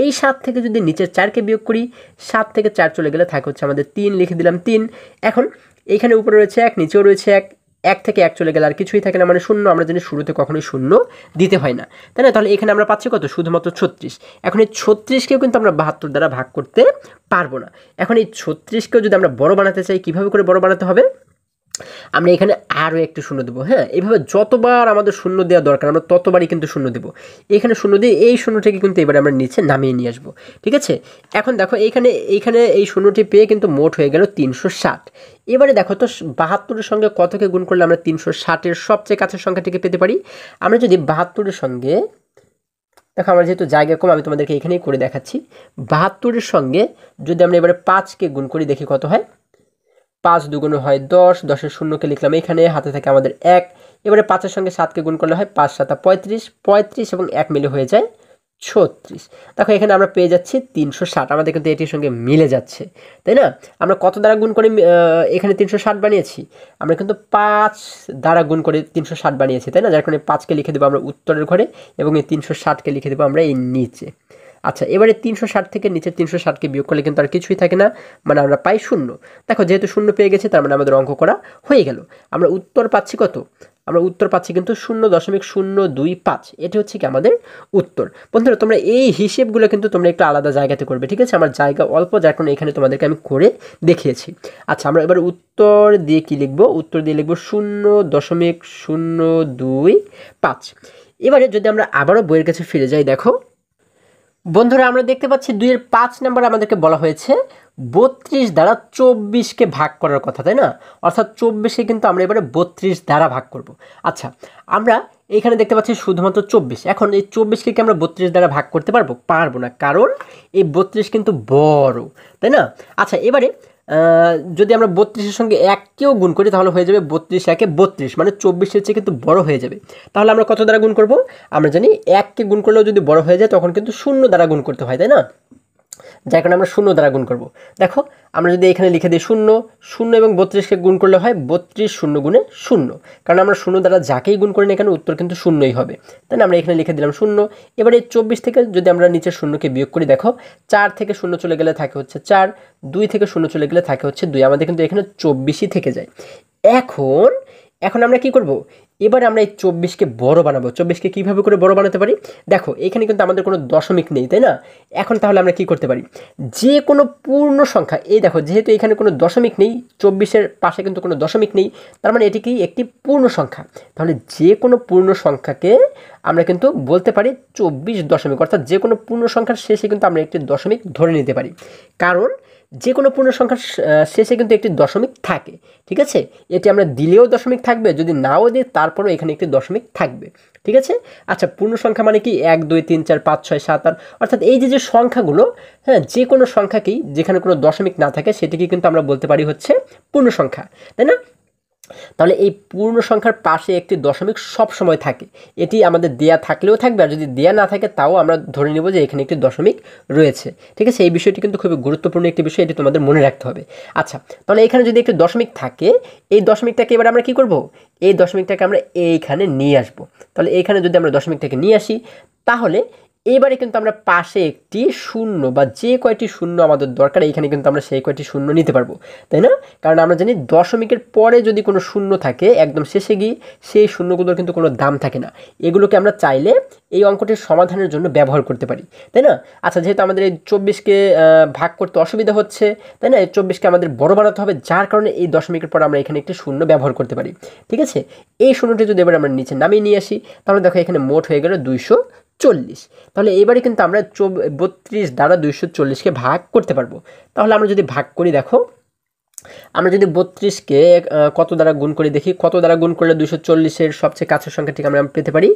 এই 7 থেকে যদি নিচের 4কে বিয়োগ করি, 7 থেকে 4 চলে গেলে থাকে হচ্ছে আমাদের 3, লিখে দিলাম 3। এখন এইখানে উপরে রয়েছে 1, নিচেও রয়েছে 1, 1 থেকে 1 চলে গেলে আর কিছুই থাকে না, মানে 0। আমরা জানি শুরুতে কখনোই 0 দিতে হয় না, তাই না? তাহলে এখানে আমরা পাচ্ছি কত? শুধুমাত্র 36। এখন এই 36কেও কিন্তু আমরা 72 দ্বারা ভাগ করতে পারবো না। এখন এই 36কেও যদি আমরা বড় বানাতে চাই, কিভাবে করে বড় বানাতে হবে? আমরা এখানে আরও একটু শূন্য দেবো। হ্যাঁ, এইভাবে যতবার আমাদের শূন্য দেওয়া দরকার আমরা ততবারই কিন্তু শূন্য দেবো। এখানে শূন্য দিয়ে এই শূন্যটাকে কিন্তু এবারে আমরা নিচে নামিয়ে নিয়ে আসবো, ঠিক আছে? এখন দেখো এইখানে এই শূন্যটি পেয়ে কিন্তু মোট হয়ে গেল 360। এবারে দেখো তো 72-এর সঙ্গে কতকে গুণ করলে আমরা 360-এর সবচেয়ে কাছের সংখ্যাটিকে পেতে পারি? আমরা যদি 72-এর সঙ্গে, দেখো আমার যেহেতু জায়গা কম আমি তোমাদেরকে এখানেই করে দেখাচ্ছি। 72-এর সঙ্গে যদি আমরা এবারে 5কে গুণ করি, দেখি কত হয়। 5 দুগুণ হয় 10, 10-এর শূন্যকে লিখলাম এখানে, হাতে থাকে আমাদের 1। এবারে 5-এর সঙ্গে 7কে গুণ করলে হয় 5 7 35, 35 এবং 1 মিলে হয়ে যায় 36। দেখো এখানে আমরা পেয়ে যাচ্ছি 360, আমাদের কিন্তু এটির সঙ্গে মিলে যাচ্ছে, তাই না? আমরা কত দ্বারা গুণ করে এখানে 360 বানিয়েছি? আমরা কিন্তু 5 দ্বারা গুণ করে 360 বানিয়েছি, তাই না? যার কারণে 5কে লিখে দেবো আমরা উত্তরের ঘরে এবং এই 360কে লিখে দেবো আমরা এই নিচে। আচ্ছা, এবারে 360 থেকে নিচের 360কে বিয়োগ করলে কিন্তু আর কিছুই থাকে না, মানে আমরা পাই 0। দেখো যেহেতু 0 পেয়ে গেছে তার মানে আমাদের অঙ্ক করা হয়ে গেল। আমরা উত্তর পাচ্ছি কত? আমরা উত্তর পাচ্ছি কিন্তু 0.025। এটি হচ্ছে কি আমাদের উত্তর। বন্ধুরা তোমরা এই হিসেবগুলো কিন্তু তোমরা একটু আলাদা জায়গাতে করবে, ঠিক আছে? আমার জায়গা অল্প, যার কারণে এখানে তোমাদেরকে আমি করে দেখিয়েছি। আচ্ছা, আমরা এবার উত্তর দিয়ে কি লিখবো? উত্তর দিয়ে লিখবো 0.025। এবারে যদি আমরা আবারও বইয়ের কাছে ফিরে যাই, দেখো বন্ধুরা আমরা দেখতে পাচ্ছি 2-এর 5 নাম্বার আমাদেরকে বলা হয়েছে 32 দ্বারা 24কে ভাগ করার কথা, তাই না? অর্থাৎ 24কে কিন্তু আমরা এবারে 32 দ্বারা ভাগ করব। আচ্ছা, আমরা এখানে দেখতে পাচ্ছি শুধুমাত্র 24। এখন এই 24কে কি আমরা 32 দ্বারা ভাগ করতে পারবো? পারবো না, কারণ এই 32 কিন্তু বড়, তাই না? আচ্ছা, এবারে যদি আমরা 32-এর সঙ্গে 1কেও গুণ করি তাহলে হয়ে যাবে 32 1 32, মানে 24-এর চেয়ে কিন্তু বড় হয়ে যাবে। তাহলে আমরা কত দ্বারা গুণ করব? আমরা জানি 1কে গুণ করলেও যদি বড় হয়ে যায় তখন কিন্তু 0 দ্বারা গুণ করতে হয়, তাই না? যার কারণে আমরা 0 দ্বারা গুণ করব। দেখো আমরা যদি এখানে লিখে দিই 0, 0 এবং 32কে গুণ করলে হয় 32 0 গুণে 0, কারণ আমরা 0 দ্বারা যাকেই গুণ করি না কেন উত্তর কিন্তু 0ই হবে, তাই না? আমরা এখানে লিখে দিলাম 0। এবারে 24 থেকে যদি আমরা নিচের 0কে বিয়োগ করি, দেখো 4 থেকে 0 চলে গেলে থাকে হচ্ছে 4, 2 থেকে 0 চলে গেলে থাকে হচ্ছে 2, আমাদের কিন্তু এখানে 24ই থেকে যায়। এখন আমরা কি করব? এবার আমরা এই 24কে বড় বানাবো। 24কে কীভাবে করে বড় বানাতে পারি? দেখো এখানে কিন্তু আমাদের কোনো দশমিক নেই, তাই না? এখন তাহলে আমরা কি করতে পারি? যে কোনো পূর্ণ সংখ্যা, এই দেখো যেহেতু এখানে কোনো দশমিক নেই, 24-এর পাশে কিন্তু কোনো দশমিক নেই, তার মানে এটি কি একটি পূর্ণ সংখ্যা। তাহলে যে কোনো পূর্ণ সংখ্যাকে আমরা কিন্তু বলতে পারি 24 দশমিক, অর্থাৎ যে কোনো পূর্ণ সংখ্যার শেষে কিন্তু আমরা একটি দশমিক ধরে নিতে পারি, কারণ যে কোনো পূর্ণ সংখ্যার শেষে কিন্তু একটি দশমিক থাকে, ঠিক আছে? এটি আমরা দিলেও দশমিক থাকবে, যদি নাও দিই তারপরেও এখানে একটি দশমিক থাকবে, ঠিক আছে? আচ্ছা, পূর্ণ সংখ্যা মানে কি 1 2 3 4 5 6 7 8, অর্থাৎ এই যে সংখ্যাগুলো, হ্যাঁ, যে কোনো সংখ্যাকেই যেখানে কোনো দশমিক না থাকে সেটিকে কিন্তু আমরা বলতে পারি হচ্ছে পূর্ণ সংখ্যা, তাই না? তাহলে এই পূর্ণ সংখ্যার পাশে একটি দশমিক সব সময় থাকে, এটি আমাদের দেয়া থাকলেও থাকবে, আর যদি দেয়া না থাকে তাও আমরা ধরে নেব যে এখানে একটি দশমিক রয়েছে, ঠিক আছে? এই বিষয়টি কিন্তু খুবই গুরুত্বপূর্ণ একটি বিষয়, এটি তোমাদের মনে রাখতে হবে। আচ্ছা, তাহলে এখানে যদি একটি দশমিক থাকে, এই দশমিকটাকে এবার আমরা কি করব? এই দশমিকটাকে আমরা এইখানে নিয়ে আসব। তাহলে এইখানে যদি আমরা দশমিকটাকে নিয়ে আসি, তাহলে এবারে কিন্তু আমরা পাশে একটি শূন্য বা যে কয়টি শূন্য আমাদের দরকার এইখানে কিন্তু আমরা সেই কয়টি শূন্য নিতে পারবো, তাই না? কারণ আমরা জানি দশমিকের পরে যদি কোনো শূন্য থাকে একদম শেষে গিয়ে সেই শূন্যগুলোর কিন্তু কোনো দাম থাকে না, এগুলোকে আমরা চাইলে এই অঙ্কটির সমাধানের জন্য ব্যবহার করতে পারি, তাই না? আচ্ছা, যেহেতু আমাদের এই 24কে ভাগ করতে অসুবিধা হচ্ছে, তাই না? এই 24কে আমাদের বড় বানাতে হবে, যার কারণে এই দশমিকের পর আমরা এখানে একটি শূন্য ব্যবহার করতে পারি, ঠিক আছে? এই শূন্যটি যদি এবার আমরা নিচে নামিয়ে নিয়ে আসি তাহলে দেখো এখানে মোট হয়ে গেল 240। তাহলে এবারে কিন্তু আমরা 32 দ্বারা 240কে ভাগ করতে পারবো। তাহলে আমরা যদি ভাগ করি, দেখো আমরা যদি 32কে কত দ্বারা গুণ করি, দেখি কত দ্বারা গুণ করলে 240-এর সবচেয়ে কাছের সংখ্যাটিকে আমরা পেতে পারি।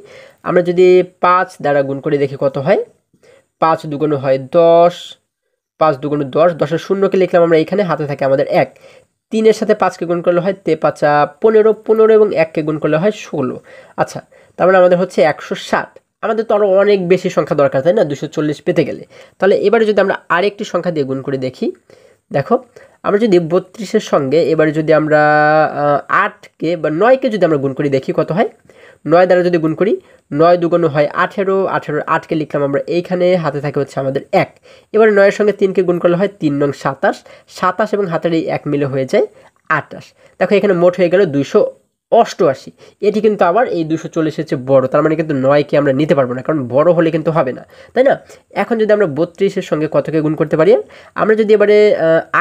আমরা যদি 5 দ্বারা গুণ করি দেখি কত হয়। 5 দুগুণ হয় 10, 5 দুগুণ 10, 10-এর শূন্যকে লিখলাম আমরা এখানে, হাতে থাকে আমাদের 1। 3-এর সাথে 5কে গুণ করলে হয় 5 15, 15 এবং 1কে গুণ করলে হয় 16। আচ্ছা, তার মানে আমাদের হচ্ছে 160। আমাদের তো আরও অনেক বেশি সংখ্যা দরকার, তাই না, 240 পেতে গেলে। তাহলে এবারে যদি আমরা আরেকটি সংখ্যা দিয়ে গুণ করে দেখি, দেখো আমরা যদি 32-এর সঙ্গে এবারে যদি আমরা 8কে বা 9কে যদি আমরা গুণ করি দেখি কত হয়। 9 দ্বারা যদি গুণ করি, 9 দুগুণ হয় 18, 18 8কে লিখলাম আমরা এইখানে, হাতে থাকে হচ্ছে আমাদের 1। এবারে 9-এর সঙ্গে 3কে গুণ করলে হয় 3 নং 27, 27 এবং হাতের এই 1 মিলে হয়ে যায় 28। দেখো এখানে মোট হয়ে গেল 288। এটি কিন্তু আবার এই 240 চেয়ে বড়, তার মানে কিন্তু 9কে আমরা নিতে পারবো না, কারণ বড় হলে কিন্তু হবে না, তাই না। এখন যদি আমরা 32-এর সঙ্গে কতকে গুণ করতে পারি, আমরা যদি এবারে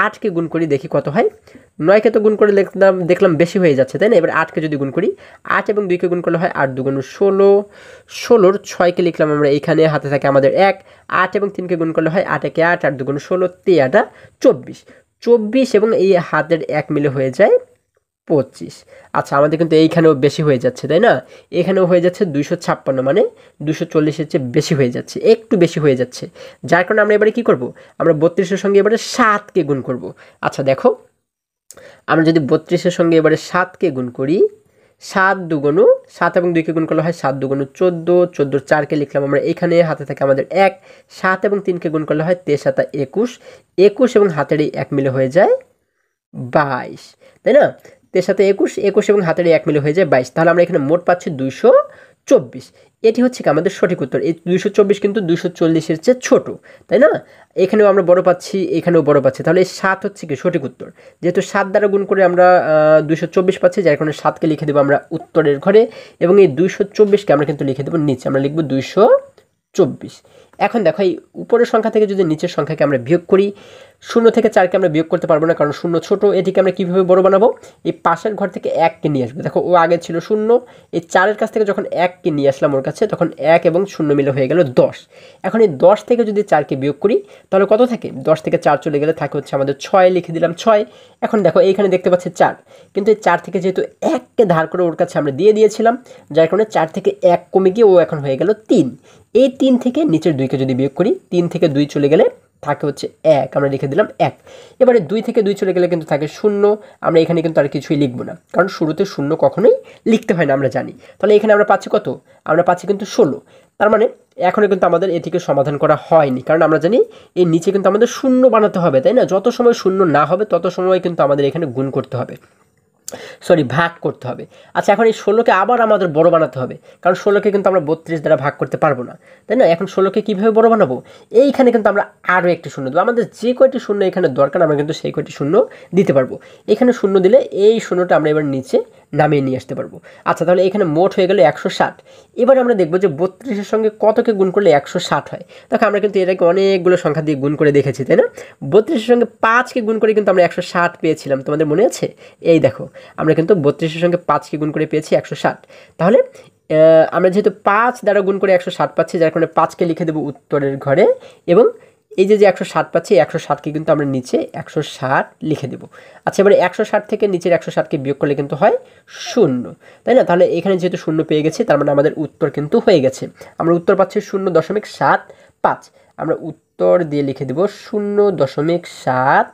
8কে গুণ করি দেখি কত হয়। 9কে তো গুণ করে দেখলাম বেশি হয়ে যাচ্ছে, তাই না। এবার 8কে যদি গুণ করি, 8 এবং 2কে গুণ করলে হয় 8 দুগুণ 16, 16-র 6কে লিখলাম আমরা এইখানে, হাতে থাকে আমাদের 1। 8 এবং 3কে গুণ করলে হয় 8 একে 8, 8 দুগুণ 16, 3 8 24, 24 এবং এই হাতের 1 মিলে হয়ে যায় 25। আচ্ছা আমাদের কিন্তু এইখানেও বেশি হয়ে যাচ্ছে, তাই না। এখানেও হয়ে যাচ্ছে 256, মানে 240-এর চেয়ে বেশি হয়ে যাচ্ছে, একটু বেশি হয়ে যাচ্ছে। যার কারণে আমরা এবারে কী করব, আমরা 32-এর সঙ্গে এবারে 7কে গুণ করব। আচ্ছা দেখো আমরা যদি 32-এর সঙ্গে এবারে 7কে গুণ করি, 7 দুগুণ 7 এবং 2কে গুণ করলে হয় 7 দুগুণ 14, 14-র 4কে লিখলাম আমরা এখানে, হাতে থাকে আমাদের 1। 7 এবং 3কে গুণ করলে হয় 3 7 21, 21 এবং হাতের এই 1 মিলে হয়ে যায় 22, তাই না। 3 7 21, 21 এবং হাতের 1 মিলে হয়ে যায় 22। তাহলে আমরা এখানে মোট পাচ্ছি 224। এটি হচ্ছে কি আমাদের সঠিক উত্তর। এই 224 কিন্তু 240-এর চেয়ে ছোট, তাই না। এখানেও আমরা বড় পাচ্ছি, এখানেও বড় পাচ্ছি, তাহলে এই 7 হচ্ছে কি সঠিক উত্তর। যেহেতু 7 দ্বারা গুণ করে আমরা 224 পাচ্ছি, যার কারণে 7কে লিখে দেবো আমরা উত্তরের ঘরে, এবং এই 224কে আমরা কিন্তু লিখে দেবো নিচে, আমরা লিখব 224। এখন দেখো এই উপরের সংখ্যা থেকে যদি নিচের সংখ্যাকে আমরা বিয়োগ করি, 0 থেকে 4কে আমরা বিয়োগ করতে পারবো না, কারণ 0 ছোট। এটিকে আমরা কীভাবে বড় বানাবো, এই পাশের ঘর থেকে 1কে নিয়ে আসবো। দেখো ও আগে ছিল 0, এই 4-এর কাছ থেকে যখন 1কে নিয়ে আসলাম ওর কাছে, তখন 1 এবং 0 মিলে হয়ে গেল 10। এখন এই 10 থেকে যদি 4কে বিয়োগ করি তাহলে কত থাকে, 10 থেকে 4 চলে গেলে থাকে হচ্ছে আমাদের 6, লিখে দিলাম 6। এখন দেখো এইখানে দেখতে পাচ্ছি 4, কিন্তু এই 4 থেকে যেহেতু 1কে ধার করে ওর কাছে আমরা দিয়ে দিয়েছিলাম, যার কারণে 4 থেকে 1 কমে গিয়ে ও এখন হয়ে গেল 3। এই 3 থেকে নিচের 2কে যদি বিয়োগ করি, 3 থেকে 2 চলে গেলে থাকে হচ্ছে 1, আমরা লিখে দিলাম 1। এবারে 2 থেকে 2 চলে গেলে কিন্তু থাকে 0, আমরা এখানে কিন্তু আর কিছুই লিখবো না, কারণ শুরুতে 0 কখনোই লিখতে হয় না, আমরা জানি। তাহলে এখানে আমরা পাচ্ছি কত, আমরা পাচ্ছি কিন্তু 16। তার মানে এখনও কিন্তু আমাদের এটিকে সমাধান করা হয়নি, কারণ আমরা জানি এই নিচে কিন্তু আমাদের 0 বানাতে হবে, তাই না। যত সময় 0 না হবে তত সময় কিন্তু আমাদের এখানে গুণ করতে হবে, ভাগ করতে হবে। আচ্ছা এখন এই 16কে আবার আমাদের বড় বানাতে হবে, কারণ 16কে কিন্তু আমরা 32 দ্বারা ভাগ করতে পারবো না, তাই না। এখন 16কে কীভাবে বড় বানাবো, এইখানে কিন্তু আমরা আরও একটি শূন্য দেবো। আমাদের যে কয়টি শূন্য এখানে দরকার আমরা কিন্তু সেই কয়টি শূন্য দিতে পারবো। এখানে শূন্য দিলে এই শূন্যটা আমরা এবার নিচে নামিয়ে নিয়ে আসতে পারবো। আচ্ছা তাহলে এখানে মোট হয়ে গেল 160। এবার আমরা দেখবো যে 32-এর সঙ্গে কতকে গুণ করলে 160 হয়। দেখো আমরা কিন্তু এটাকে অনেকগুলো সংখ্যা দিয়ে গুণ করে দেখেছি, তাই না। 32-এর সঙ্গে 5কে গুণ করে কিন্তু আমরা 160 পেয়েছিলাম, তোমাদের মনে আছে। এই দেখো আমরা কিন্তু 32-এর সঙ্গে 5কে গুণ করে পেয়েছি 160। তাহলে আমরা যেহেতু 5 দ্বারা গুণ করে 160 পাচ্ছি, যার কারণে 5কে লিখে দেবো উত্তরের ঘরে, এবং এই যে 160 পাচ্ছি, 160কে কিন্তু আমরা নিচে 160 লিখে দেবো। আচ্ছা এবারে 160 থেকে নিচের 160কে বিয়োগ করলে কিন্তু হয় 0, তাই না। তাহলে এখানে যেহেতু 0 পেয়ে গেছি, তার মানে আমাদের উত্তর কিন্তু হয়ে গেছে। আমরা উত্তর পাচ্ছি 0.75। আমরা উত্তর দিয়ে লিখে দেবো 0.75।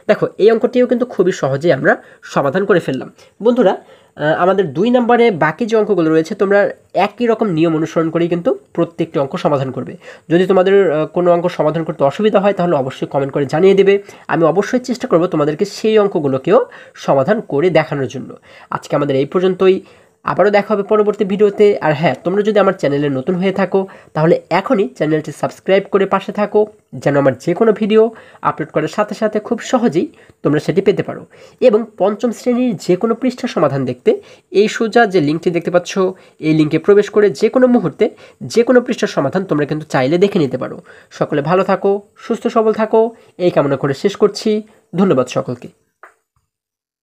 দেখো এই অঙ্কটিও কিন্তু খুবই সহজে আমরা সমাধান করে ফেললাম। বন্ধুরা আমাদের 2 নম্বরে বাকি যে অঙ্কগুলো রয়েছে তোমরা একই রকম নিয়ম অনুসরণ করেই কিন্তু প্রত্যেকটি অঙ্ক সমাধান করবে। যদি তোমাদের কোনো অঙ্ক সমাধান করতে অসুবিধা হয় তাহলে অবশ্যই কমেন্ট করে জানিয়ে দেবে। আমি অবশ্যই চেষ্টা করব তোমাদেরকে সেই অঙ্কগুলোকেও সমাধান করে দেখানোর জন্য। আজকে আমাদের এই পর্যন্তই, আবারও দেখা হবে পরবর্তী ভিডিওতে। আর হ্যাঁ, তোমরা যদি আমার চ্যানেলে নতুন হয়ে থাকো তাহলে এখনই চ্যানেলটি সাবস্ক্রাইব করে পাশে থাকো, যেন আমার যে কোনো ভিডিও আপলোড করার সাথে সাথে খুব সহজেই তোমরা সেটি পেতে পারো। এবং 5ম শ্রেণীর যে কোনো পৃষ্ঠা সমাধান দেখতে এই সোজা যে লিঙ্কটি দেখতে পাচ্ছ, এই লিঙ্কে প্রবেশ করে যে কোনো মুহূর্তে যে কোনো পৃষ্ঠার সমাধান তোমরা কিন্তু চাইলে দেখে নিতে পারো। সকলে ভালো থাকো, সুস্থ সবল থাকো, এই কামনা করে শেষ করছি। ধন্যবাদ সকলকে।